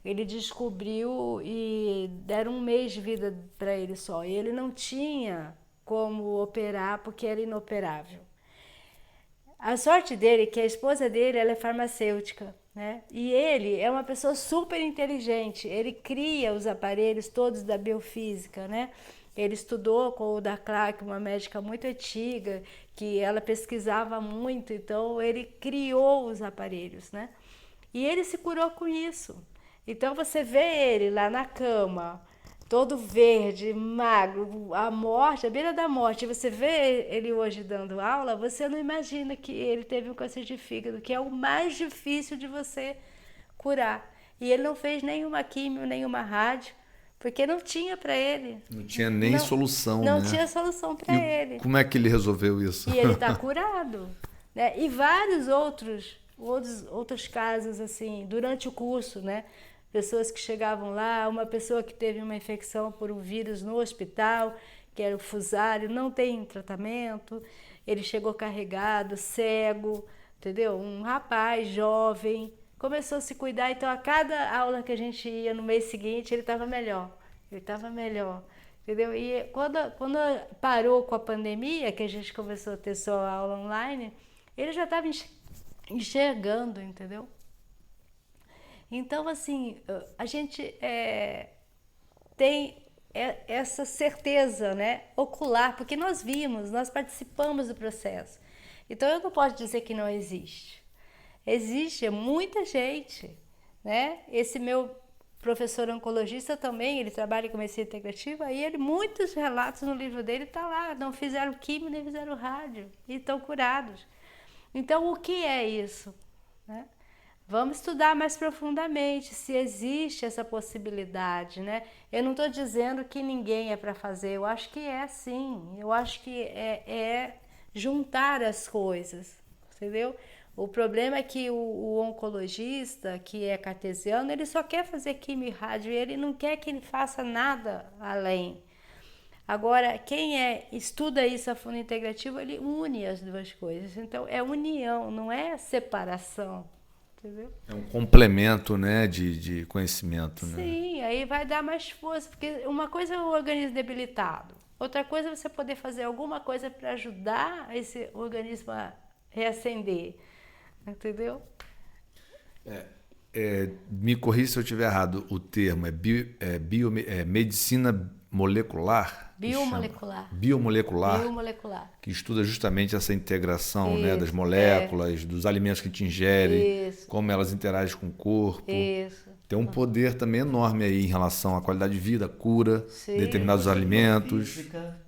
Ele descobriu e deram 1 mês de vida para ele só. E ele não tinha como operar porque era inoperável. A sorte dele é que a esposa dele, ela é farmacêutica, né? E ele é uma pessoa super inteligente. Ele cria os aparelhos todos da biofísica, né? Ele estudou com o da Clark, uma médica muito antiga, que ela pesquisava muito, então ele criou os aparelhos, né? E ele se curou com isso. Então você vê ele lá na cama, todo verde, magro, à beira da morte, você vê ele hoje dando aula, você não imagina que ele teve um câncer de fígado, que é o mais difícil de você curar. E ele não fez nenhuma químio, nenhuma rádio, porque não tinha para ele. não tinha nem solução, Não né? tinha solução para ele. Como é que ele resolveu isso? E ele está curado, né? E vários outros casos, assim, durante o curso, né? Pessoas que chegavam lá, uma pessoa que teve uma infecção por um vírus no hospital, que era o fusário, não tem tratamento, ele chegou carregado, cego, entendeu? Um rapaz jovem, começou a se cuidar, então a cada aula que a gente ia no mês seguinte, ele estava melhor, entendeu? E quando parou com a pandemia, que a gente começou a ter só aula online, ele já estava enxergando, entendeu? Então, assim, a gente tem essa certeza, né, ocular, porque nós vimos, nós participamos do processo. Então, eu não posso dizer que não existe. Existe muita gente, né? Esse meu professor oncologista também, ele trabalha com medicina integrativa, e muitos relatos no livro dele tá lá, não fizeram químio, nem fizeram rádio, e estão curados. Então, o que é isso, né? Vamos estudar mais profundamente se existe essa possibilidade, né? Eu não estou dizendo que ninguém é para fazer, eu acho que é sim, eu acho que é juntar as coisas, entendeu? O problema é que o oncologista, que é cartesiano, ele só quer fazer quimio e rádio, ele não quer que ele faça nada além. Agora, quem estuda isso a fundo integrativo, ele une as duas coisas. Então, é união, não é separação. Entendeu? É um complemento, né, de conhecimento. Sim, né? aí vai dar mais força, porque uma coisa é o organismo debilitado, outra coisa é você poder fazer alguma coisa para ajudar esse organismo a reacender, entendeu? Me corrija se eu estiver errado, o termo é medicina molecular? Biomolecular, que estuda justamente essa integração, né, das moléculas, dos alimentos que a gente ingere, como elas interagem com o corpo. Isso. Tem um poder também enorme aí em relação à qualidade de vida, cura, determinados alimentos. Física,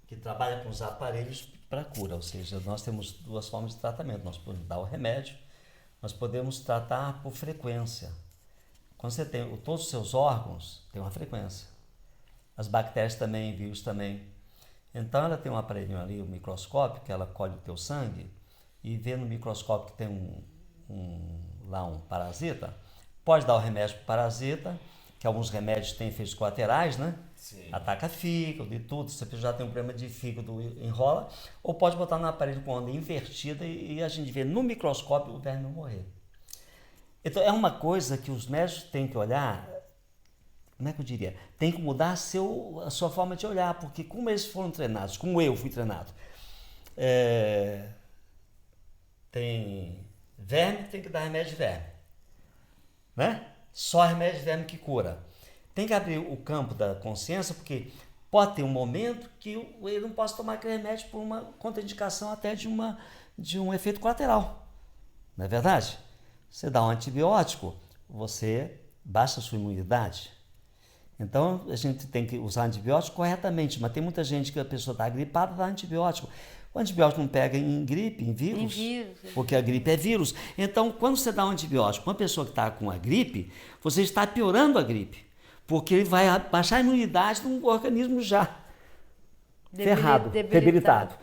que trabalha com os aparelhos para cura, ou seja, nós temos 2 formas de tratamento. Nós podemos dar o remédio, nós podemos tratar por frequência. Quando você tem todos os seus órgãos, tem uma frequência. As bactérias também, vírus também. Então ela tem um aparelhinho ali, um microscópio, que ela colhe o teu sangue e vê no microscópio que tem lá um parasita. Pode dar o remédio para o parasita, que alguns remédios têm efeitos colaterais, né? Sim. Ataca fígado e tudo, se você já tem um problema de fígado, enrola, ou pode botar no aparelho com onda invertida e a gente vê no microscópio o verme morrer. Então é uma coisa que os médicos têm que olhar, como é que eu diria? Tem que mudar a sua forma de olhar, porque como eles foram treinados, como eu fui treinado, tem verme, tem que dar remédio de verme, né? Só remédio de verme que cura. Tem que abrir o campo da consciência, porque pode ter um momento que ele não possa tomar aquele remédio por uma contraindicação até de um efeito colateral. Não é verdade? Você dá um antibiótico, você baixa a sua imunidade. Então, a gente tem que usar antibiótico corretamente, mas tem muita gente que a pessoa está gripada, dá antibiótico. O antibiótico não pega em gripe, em vírus, porque a gripe é vírus. Então, quando você dá um antibiótico para uma pessoa que está com a gripe, você está piorando a gripe, porque ele vai baixar a imunidade de um organismo já ferrado, debilitado.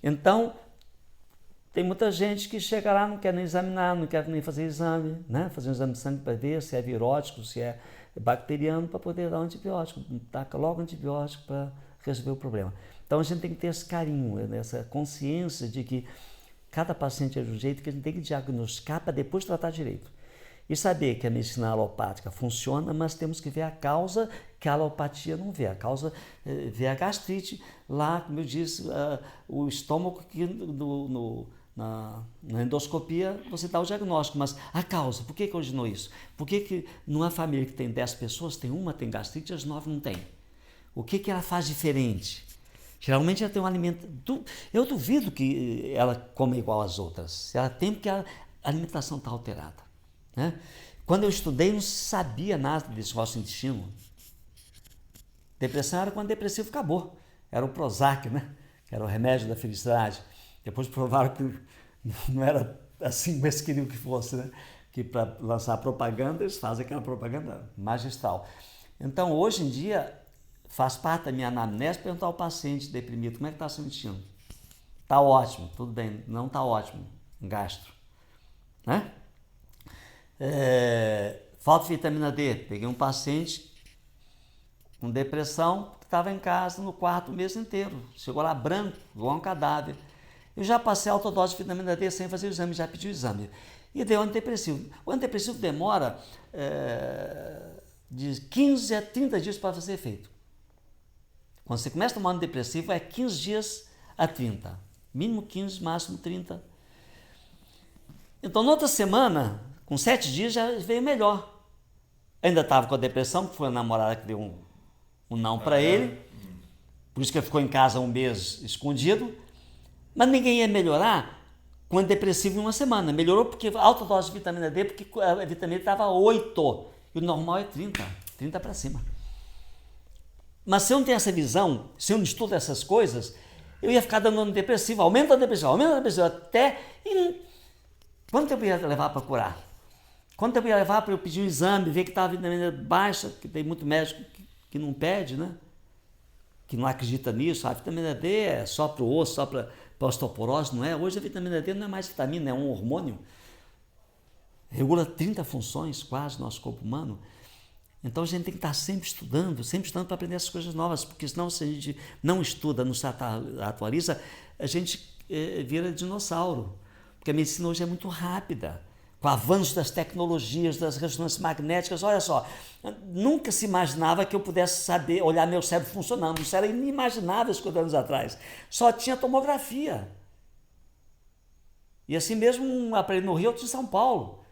Então, tem muita gente que chega lá, não quer nem examinar, não quer nem fazer exame, né? Fazer um exame de sangue para ver se é virótico, se é bacteriano, para poder dar um antibiótico. Taca logo antibiótico para resolver o problema. Então a gente tem que ter esse carinho, essa consciência de que cada paciente é de um jeito, que a gente tem que diagnosticar para depois tratar direito. E saber que a medicina alopática funciona, mas temos que ver a causa que a alopatia não vê. A causa vê a gastrite, lá, como eu disse, o estômago que na endoscopia você dá o diagnóstico, mas a causa, por que originou isso? Por que numa família que tem 10 pessoas, tem uma tem gastrite e as 9 não tem? O que ela faz diferente? Geralmente ela tem um alimento... Eu duvido que ela coma igual às outras. Ela tem porque a alimentação está alterada, né? Quando eu estudei, não sabia nada desse nosso intestino. Depressão era quando o depressivo acabou. Era o Prozac, né? Que era o remédio da felicidade. Depois provaram que não era assim, mas queriam que fosse, né? Que para lançar propaganda, eles fazem aquela propaganda magistral. Então, hoje em dia, faz parte da minha anamnese perguntar ao paciente deprimido como é que está se sentindo. Está ótimo, tudo bem. Não está ótimo, gastro, né? Falta de vitamina D. Peguei um paciente com depressão que estava em casa no quarto o mês inteiro. Chegou lá branco, igual um cadáver. Eu já passei a autodose de vitamina D sem fazer o exame, já pedi o exame. E deu antidepressivo. O antidepressivo demora de 15 a 30 dias para fazer efeito. Quando você começa a tomar antidepressivo, é 15 dias a 30. Mínimo 15, máximo 30. Então, na outra semana, com 7 dias, já veio melhor. Ainda estava com a depressão, porque foi a namorada que deu um não para ele. Por isso que ele ficou em casa um mês escondido. Mas ninguém ia melhorar com antidepressivo em uma semana. Melhorou porque alta dose de vitamina D, porque a vitamina D estava 8 e o normal é 30 para cima. Mas se eu não tenho essa visão, se eu não estudo essas coisas, eu ia ficar dando antidepressivo, aumenta a depressão, até... Quanto tempo ia levar para curar? Quanto tempo ia levar para eu pedir um exame, ver que estava a vitamina D baixa, que tem muito médico que não pede, né? Que não acredita nisso. A vitamina D é só para o osso, só para osteoporose, não é? Hoje a vitamina D não é mais vitamina, é um hormônio. Regula 30 funções quase do nosso corpo humano. Então a gente tem que estar sempre estudando para aprender essas coisas novas, porque senão se a gente não estuda, não se atualiza, a gente vira dinossauro. Porque a medicina hoje é muito rápida. Com o avanço das tecnologias, das ressonâncias magnéticas, olha só, nunca se imaginava que eu pudesse saber, olhar meu cérebro funcionando. Isso era inimaginável 50 anos atrás. Só tinha tomografia. E assim mesmo um aparelho no Rio, outro em São Paulo.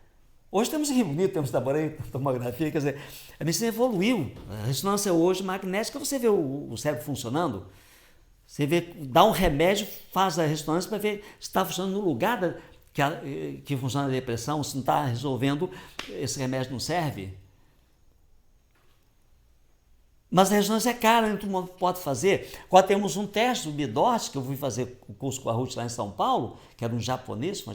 Hoje temos em Rio Bonito, temos Itaboraí, tomografia, quer dizer, a medicina evoluiu. A ressonância hoje magnética, você vê o cérebro funcionando, você vê, dá um remédio, faz a ressonância para ver se está funcionando no lugar que funciona a depressão, se não está resolvendo, esse remédio não serve. Mas a ressonância é cara, todo mundo pode fazer. Agora temos um teste, o BIDOT, que eu fui fazer o curso com a Ruth lá em São Paulo, que era um japonês, foi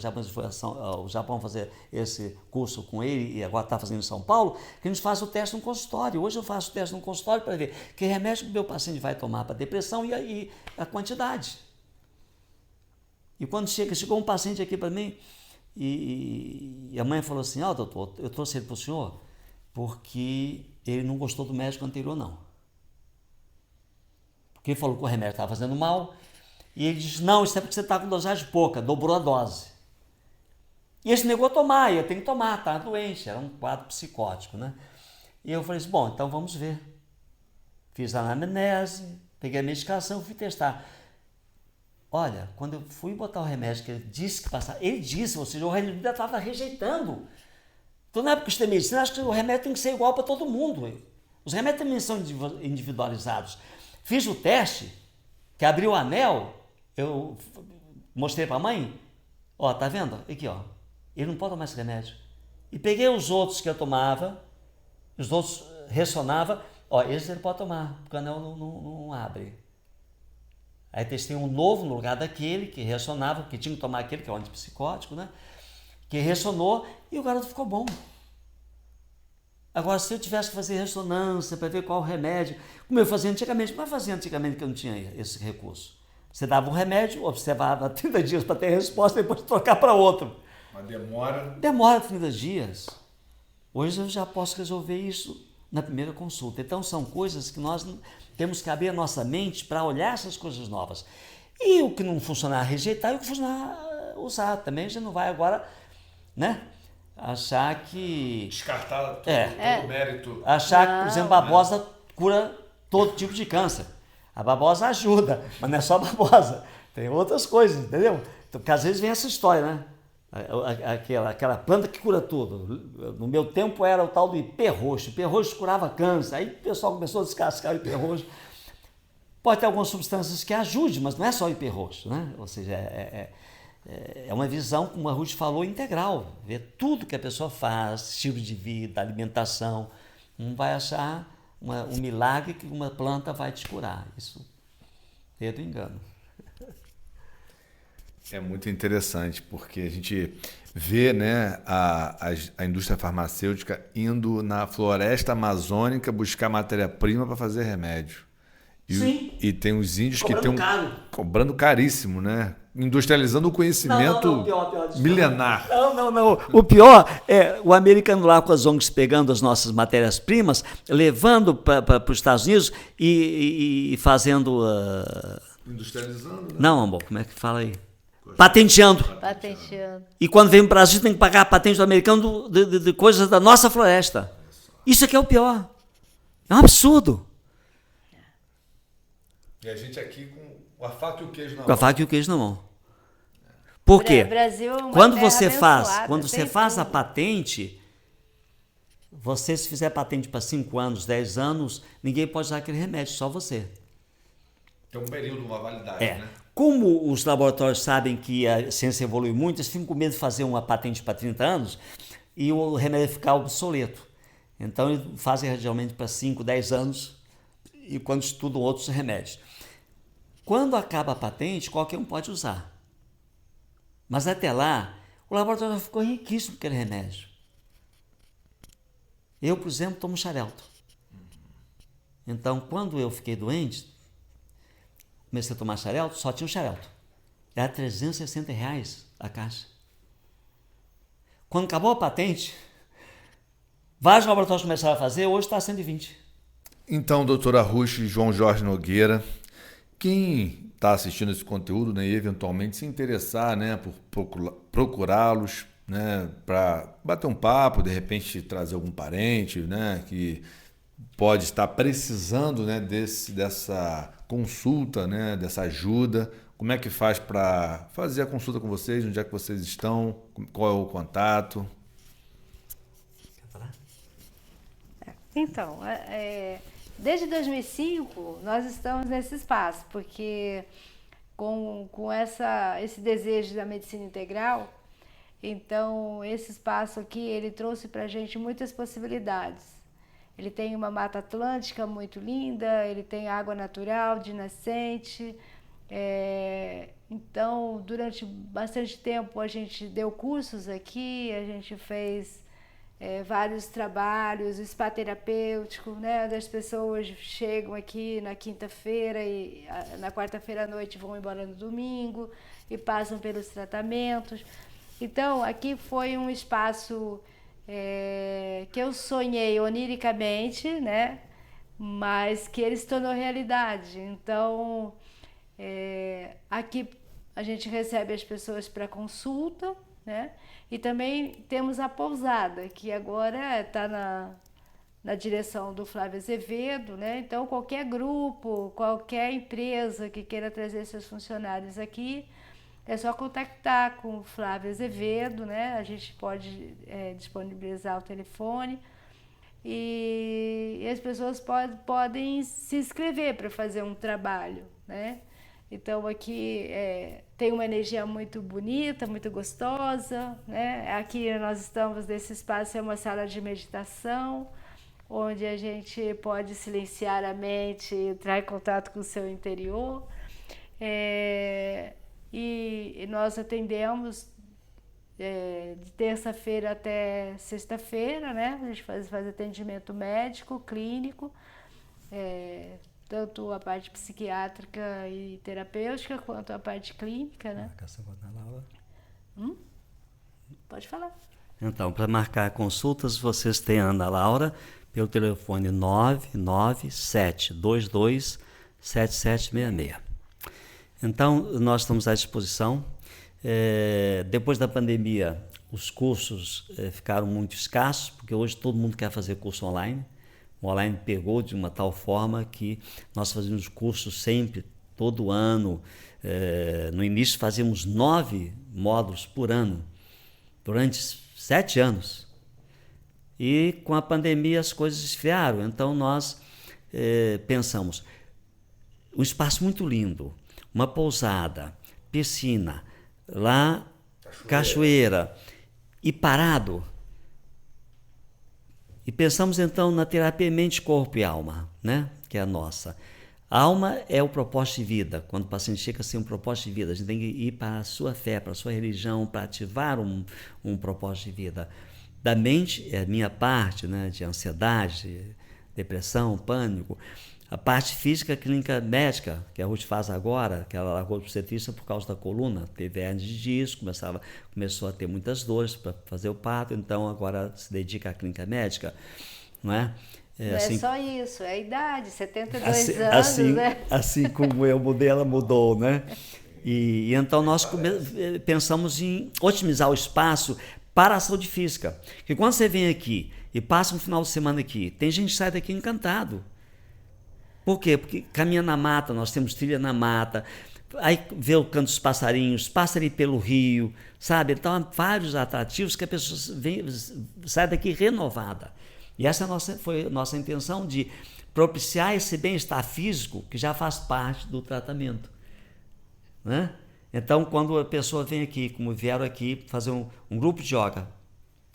ao Japão fazer esse curso com ele e agora está fazendo em São Paulo, que a gente faz o teste no consultório. Hoje eu faço o teste no consultório para ver que remédio que o meu paciente vai tomar para depressão e a quantidade. E quando chegou um paciente aqui para mim e a mãe falou assim, doutor, eu trouxe ele para o senhor porque ele não gostou do médico anterior, não. porque ele falou que o remédio estava fazendo mal, e ele disse, não, isso é porque você está com dosagem pouca, dobrou a dose. E esse negou a tomar, e eu tenho que tomar, estava doente, era um quadro psicótico, né? E eu falei assim, bom, então vamos ver. Fiz a anamnese, peguei a medicação, fui testar. Olha, quando eu fui botar o remédio que ele disse que passava, ele disse, ou seja, o remédio ainda estava rejeitando. Então, na época que eu estudei medicina, acho que o remédio tem que ser igual para todo mundo. Os remédios também são individualizados. Fiz o teste, que abriu o anel, eu mostrei para a mãe, ó, tá vendo? Aqui, ó, ele não pode tomar esse remédio. E peguei os outros que eu tomava, os outros ressonava, ó, esse ele pode tomar, porque o anel não abre. Aí testei um novo no lugar daquele que ressonava, porque tinha que tomar aquele que é o antipsicótico, né? Que ressonou e o garoto ficou bom. Agora, se eu tivesse que fazer ressonância para ver qual o remédio, como eu fazia antigamente, mas fazia antigamente que eu não tinha esse recurso. Você dava um remédio, observava 30 dias para ter a resposta e depois trocar para outro. Mas demora? Demora 30 dias. Hoje eu já posso resolver isso na primeira consulta. Então, são coisas que nós temos que abrir a nossa mente para olhar essas coisas novas. E o que não funcionar, rejeitar, e o que funcionar, usar. Também a gente não vai agora, né, achar que... Descartar todo o mérito. Achar que, por exemplo, babosa cura todo tipo de câncer. A babosa ajuda, mas não é só babosa. Tem outras coisas, entendeu? Então, porque às vezes vem essa história, né? Aquela planta que cura tudo. No meu tempo era o tal do ipê roxo. O ipê roxo curava câncer. Aí o pessoal começou a descascar o ipê roxo. Pode ter algumas substâncias que ajudem, mas não é só o ipê roxo, né? Ou seja, é uma visão, como a Ruth falou, integral. Ver tudo que a pessoa faz, estilo de vida, alimentação. Não vai achar um milagre que uma planta vai te curar. Isso é do engano. É muito interessante, porque a gente vê, né, a indústria farmacêutica indo na floresta amazônica buscar matéria-prima para fazer remédio. Sim. E tem os índios que Cobrando caro. cobrando caríssimo, né? Industrializando o conhecimento pior, milenar. Não. O pior é o americano lá com as ONGs pegando as nossas matérias-primas, levando para os Estados Unidos e fazendo... Industrializando, né? Não, amor, como é que fala aí? Patenteando. E quando vem para o Brasil tem que pagar a patente do americano de coisas da nossa floresta. Isso aqui é o pior. É um absurdo. E a gente aqui com a faca e o queijo na mão. Com a faca e o queijo na mão. Por quê? Brasil é uma Quando terra você abençoada, faz a tudo. patente, você se fizer patente para 5 anos, 10 anos, ninguém pode usar aquele remédio, só você. Tem um período, uma validade, né? Como os laboratórios sabem que a ciência evolui muito, eles ficam com medo de fazer uma patente para 30 anos e o remédio ficar obsoleto. Então, eles fazem geralmente para 5, 10 anos e quando estudam outros remédios. Quando acaba a patente, qualquer um pode usar. Mas até lá, o laboratório ficou riquíssimo com aquele remédio. Eu, por exemplo, tomo xarelto. Então, quando eu fiquei doente, comecei a tomar xarelto, só tinha o xarelto. Era R$360 a caixa. Quando acabou a patente, vários laboratórios começaram a fazer, hoje está a 120. Então, doutora Ruth e João Jorge Nogueira, quem está assistindo esse conteúdo, né, e eventualmente se interessar, né, por procurá-los, né, para bater um papo, de repente trazer algum parente, né, que pode estar precisando, né, dessa consulta, né, dessa ajuda. Como é que faz para fazer a consulta com vocês? Onde é que vocês estão? Qual é o contato? Então, desde 2005 nós estamos nesse espaço, porque com esse desejo da medicina integral, então esse espaço aqui ele trouxe para a gente muitas possibilidades. Ele tem uma mata atlântica muito linda, ele tem água natural de nascente, então durante bastante tempo a gente deu cursos aqui, a gente fez vários trabalhos, spa terapêutico, né, onde as pessoas chegam aqui na quinta-feira e na quarta-feira à noite vão embora no domingo e passam pelos tratamentos. Então, aqui foi um espaço que eu sonhei oniricamente, né, mas que ele se tornou realidade. Então, aqui a gente recebe as pessoas para consulta, né? E também temos a pousada, que agora está na direção do Flávio Azevedo, né? Então, qualquer grupo, qualquer empresa que queira trazer seus funcionários aqui, é só contactar com o Flávio Azevedo, né? A gente pode disponibilizar o telefone e as pessoas podem se inscrever para fazer um trabalho, né? Então aqui tem uma energia muito bonita, muito gostosa, né? Aqui nós estamos nesse espaço, é uma sala de meditação, onde a gente pode silenciar a mente, entrar em contato com o seu interior. E nós atendemos de terça-feira até sexta-feira, né? A gente faz atendimento médico, clínico, tanto a parte psiquiátrica e terapêutica, quanto a parte clínica, né? Pode falar. Então, para marcar consultas, vocês têm a Ana Laura pelo telefone 997227766. Então, nós estamos à disposição. Depois da pandemia, os cursos ficaram muito escassos, porque hoje todo mundo quer fazer curso online. O online pegou de uma tal forma que nós fazíamos cursos sempre, todo ano. No início fazíamos 9 módulos por ano, durante 7 anos. E com a pandemia as coisas esfriaram, então nós pensamos, um espaço muito lindo, uma pousada, piscina, lá cachoeira e parado. E pensamos então na terapia mente, corpo e alma, né? Que é a nossa. A alma é o propósito de vida. Quando o paciente chega a ser um propósito de vida, a gente tem que ir para a sua fé, para a sua religião, para ativar um propósito de vida. Da mente é a minha parte, né? De ansiedade, depressão, pânico. A parte física, clínica médica, que a Ruth faz agora, que ela largou de obstetrícia por causa da coluna, teve hernia de disco, começou a ter muitas dores para fazer o parto, então agora se dedica à clínica médica, não é? Não assim, é só isso, é a idade, 72 anos, né? Assim como eu mudei, ela mudou, né? E então nós pensamos em otimizar o espaço para a saúde física. Porque quando você vem aqui e passa um final de semana aqui, tem gente que sai daqui encantado. Por quê? Porque caminha na mata, nós temos trilha na mata, aí vê o canto dos passarinhos, passa ali pelo rio, sabe? Então há vários atrativos que a pessoa sai daqui renovada. E essa foi a nossa intenção, de propiciar esse bem-estar físico que já faz parte do tratamento, né? Então, quando a pessoa vem aqui, como vieram aqui fazer um grupo de yoga,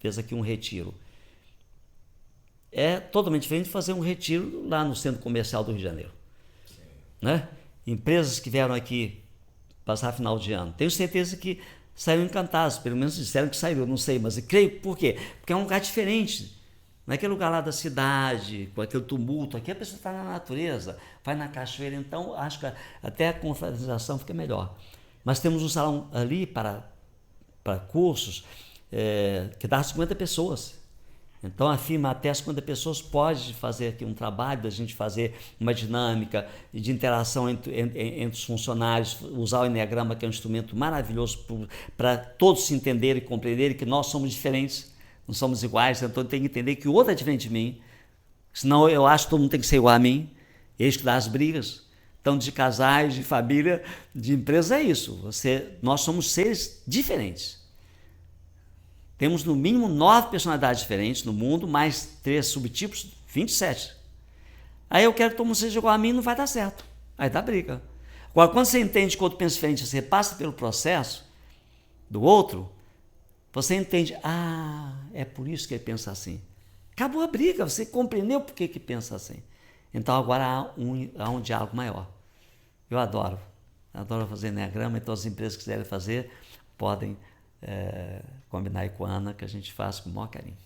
fez aqui um retiro, é totalmente diferente de fazer um retiro lá no Centro Comercial do Rio de Janeiro, né? Empresas que vieram aqui passar final de ano, tenho certeza que saíram encantadas, pelo menos disseram que saíram, não sei, mas eu creio, por quê? Porque é um lugar diferente. Não é aquele lugar lá da cidade, com aquele tumulto. Aqui a pessoa está na natureza, vai na cachoeira, então acho que até a confraternização fica melhor. Mas temos um salão ali para cursos que dá 50 pessoas. Então a firma até 50 pessoas pode fazer aqui um trabalho da gente fazer uma dinâmica de interação entre os funcionários, usar o Enneagrama, que é um instrumento maravilhoso para todos se entenderem e compreenderem que nós somos diferentes. Não somos iguais, então tem que entender que o outro é diferente de mim. Senão eu acho que todo mundo tem que ser igual a mim. Eis que dá as brigas. Então, de casais, de família, de empresa, é isso. Nós somos seres diferentes. Temos no mínimo 9 personalidades diferentes no mundo, mais 3 subtipos, 27. Aí eu quero que todo mundo seja igual a mim, não vai dar certo. Aí dá briga. Agora, quando você entende que o outro pensa diferente, você passa pelo processo do outro, você entende, é por isso que ele pensa assim. Acabou a briga, você compreendeu por que pensa assim. Então agora há um diálogo maior. Eu adoro fazer Enneagrama, então as empresas que quiserem fazer, podem combinar aí com a Ana, que a gente faz com o maior carinho.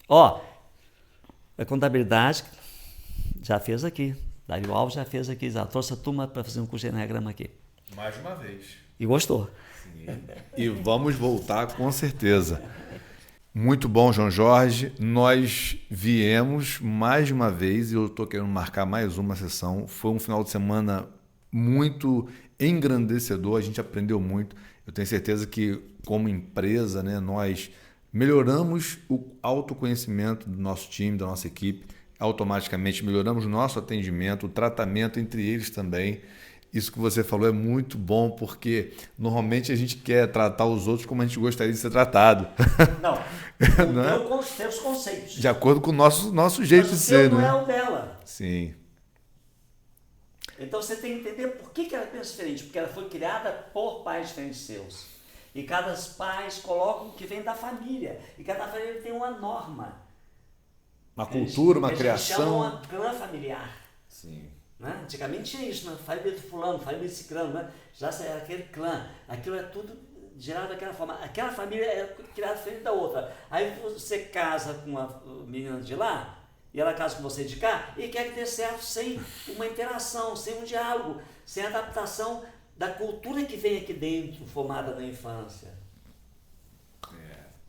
A contabilidade já fez aqui, Dário Alves já fez aqui, já trouxe a turma para fazer um curso de Enneagrama aqui. Mais uma vez. E gostou. Sim. E vamos voltar com certeza. Muito bom, João Jorge. Nós viemos mais de uma vez e eu estou querendo marcar mais uma sessão. Foi um final de semana muito engrandecedor, a gente aprendeu muito. Eu tenho certeza que, como empresa, né, nós melhoramos o autoconhecimento do nosso time, da nossa equipe, automaticamente melhoramos o nosso atendimento, o tratamento entre eles também. Isso que você falou é muito bom, porque normalmente a gente quer tratar os outros como a gente gostaria de ser tratado. Não, Não é? com os seus conceitos. De acordo com o nosso jeito Mas de o seu ser, não né? é o dela. Sim. Então você tem que entender por que ela pensa diferente, porque ela foi criada por pais diferentes seus. E cada pais colocam o que vem da família. E cada família tem uma norma. Uma cultura, uma que a gente chama criação. uma clã familiar. Sim. Né? Antigamente tinha isso, né? Família do fulano, família de ciclano, né? Já era aquele clã. Aquilo é tudo gerado daquela forma. Aquela família é criada diferente da outra. Aí você casa com uma menina de lá, e ela casa com você de cá, e quer que dê certo sem uma interação, sem um diálogo, sem adaptação da cultura que vem aqui dentro, formada na infância.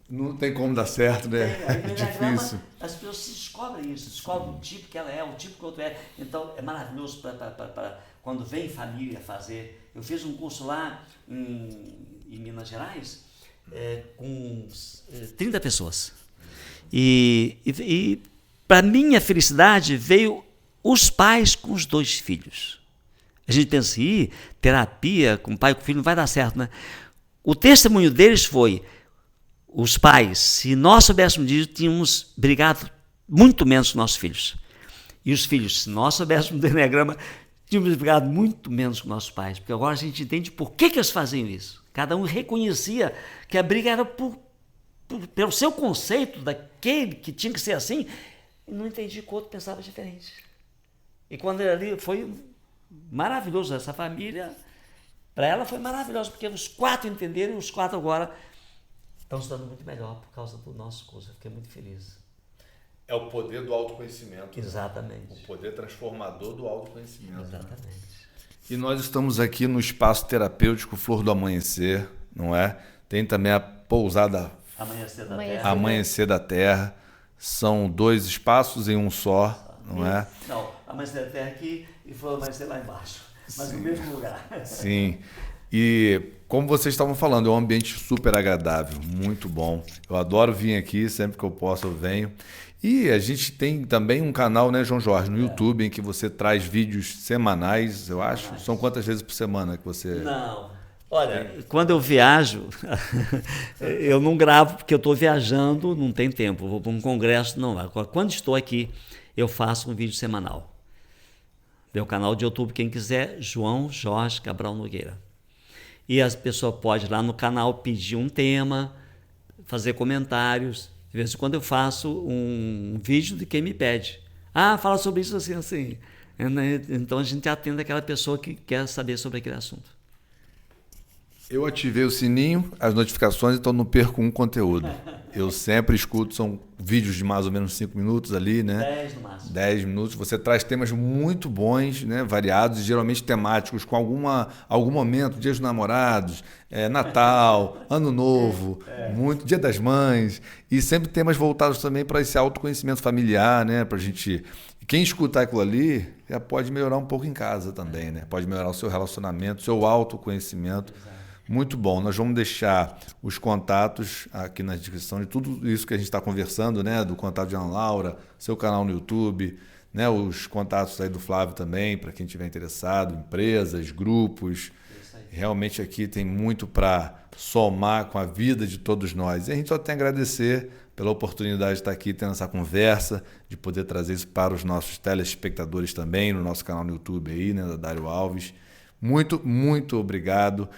Não tem como dar certo, né? Aí, É difícil. as pessoas se descobrem isso, descobrem o tipo que ela é, o tipo que o outro é. Então, é maravilhoso para quando vem família fazer. Eu fiz um curso lá em Minas Gerais com 30 pessoas. E para minha felicidade, veio os pais com os 2 filhos. A gente pensa, terapia com pai e com filho não vai dar certo, né? O testemunho deles foi, os pais, se nós soubéssemos disso, tínhamos brigado muito menos com nossos filhos. E os filhos, se nós soubéssemos do Enneagrama, tínhamos brigado muito menos com nossos pais, porque agora a gente entende por que eles faziam isso. Cada um reconhecia que a briga era pelo seu conceito daquele que tinha que ser assim, e não entendia que o outro pensava diferente. E quando ele ali foi maravilhoso, essa família, para ela foi maravilhoso, porque os 4 entenderam e os 4 agora estão se dando muito melhor por causa do nosso curso. Eu fiquei muito feliz. É o poder do autoconhecimento. Exatamente. Né? O poder transformador do autoconhecimento. Exatamente. Né? E nós estamos aqui no espaço terapêutico Flor do Amanhecer, não é? Tem também a pousada Amanhecer da Terra. São 2 espaços em um só, não é? Não, Amanhecer da Terra aqui e Flor do Amanhecer lá embaixo. Mas Sim. no mesmo lugar. Sim. E como vocês estavam falando, é um ambiente super agradável, muito bom. Eu adoro vir aqui, sempre que eu posso eu venho. E a gente tem também um canal, né, João Jorge, no YouTube, em que você traz vídeos semanais, eu acho. São quantas vezes por semana que você... Não. Olha, quando eu viajo, eu não gravo porque eu estou viajando, não tem tempo. Eu vou para um congresso, não. Quando estou aqui, eu faço um vídeo semanal. Meu canal de YouTube, quem quiser, João Jorge Cabral Nogueira. E as pessoas podem ir lá no canal pedir um tema, fazer comentários. De vez em quando eu faço um vídeo de quem me pede. Fala sobre isso assim, assim. Então a gente atende aquela pessoa que quer saber sobre aquele assunto. Eu ativei o sininho, as notificações, então não perco um conteúdo. Eu sempre escuto, são vídeos de mais ou menos 5 minutos ali, né? 10 no máximo. 10 minutos. Você traz temas muito bons, né? Variados e geralmente temáticos, com algum momento, Dia dos Namorados, Natal, Ano Novo, muito Dia das Mães, e sempre temas voltados também para esse autoconhecimento familiar, né? Para a gente... Quem escutar aquilo ali já pode melhorar um pouco em casa também, né? Pode melhorar o seu relacionamento, o seu autoconhecimento. Exato. Muito bom. Nós vamos deixar os contatos aqui na descrição de tudo isso que a gente está conversando, né? Do contato de Ana Laura, seu canal no YouTube, né? Os contatos aí do Flávio também, para quem estiver interessado, empresas, grupos. Realmente aqui tem muito para somar com a vida de todos nós. E a gente só tem a agradecer pela oportunidade de estar aqui tendo essa conversa, de poder trazer isso para os nossos telespectadores também, no nosso canal no YouTube aí, né? Da Dário Alves. Muito, muito obrigado.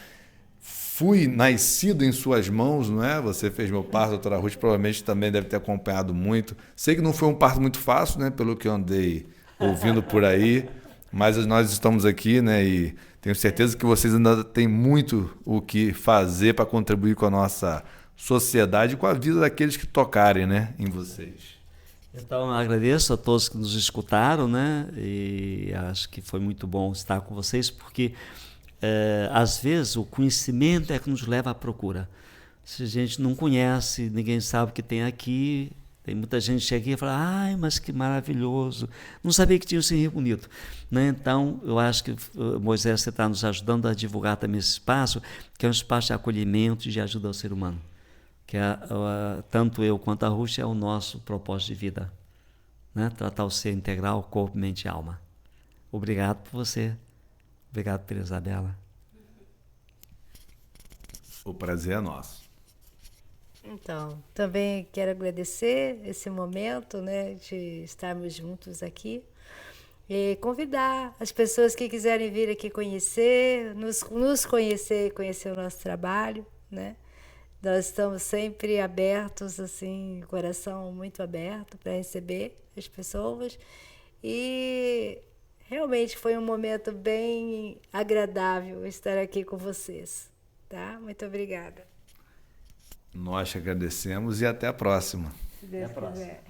Fui nascido em suas mãos, não é? Você fez meu parto, a doutora Ruth provavelmente também deve ter acompanhado muito. Sei que não foi um parto muito fácil, né? Pelo que eu andei ouvindo por aí, mas nós estamos aqui, né? E tenho certeza que vocês ainda têm muito o que fazer para contribuir com a nossa sociedade e com a vida daqueles que tocarem, né? Em vocês. Então, eu agradeço a todos que nos escutaram, né? E acho que foi muito bom estar com vocês, porque às vezes o conhecimento é que nos leva à procura. Se a gente não conhece, ninguém sabe o que tem aqui, tem muita gente que chega aqui e fala, ai, mas que maravilhoso, não sabia que tinha esse Rio Bonito. Né? Então, eu acho que, Moisés, você está nos ajudando a divulgar também esse espaço, que é um espaço de acolhimento e de ajuda ao ser humano. Que tanto eu quanto a Ruth é o nosso propósito de vida. Né? Tratar o ser integral, corpo, mente e alma. Obrigado por você. Obrigado por Isabela. O prazer é nosso. Então, também quero agradecer esse momento, né, de estarmos juntos aqui e convidar as pessoas que quiserem vir aqui conhecer, nos conhecer, conhecer o nosso trabalho, né? Nós estamos sempre abertos, assim, coração muito aberto para receber as pessoas e realmente foi um momento bem agradável estar aqui com vocês, tá? Muito obrigada. Nós te agradecemos e até a próxima. Se Deus quiser.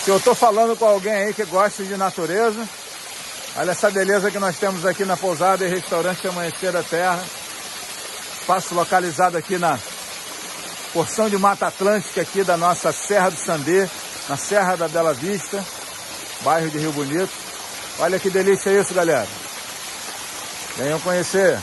Se eu estou falando com alguém aí que gosta de natureza, olha essa beleza que nós temos aqui na pousada e restaurante Amanhecer da Terra. Espaço localizado aqui na porção de Mata Atlântica aqui da nossa Serra do Sandê, na Serra da Bela Vista, bairro de Rio Bonito. Olha que delícia isso, galera. Venham conhecer.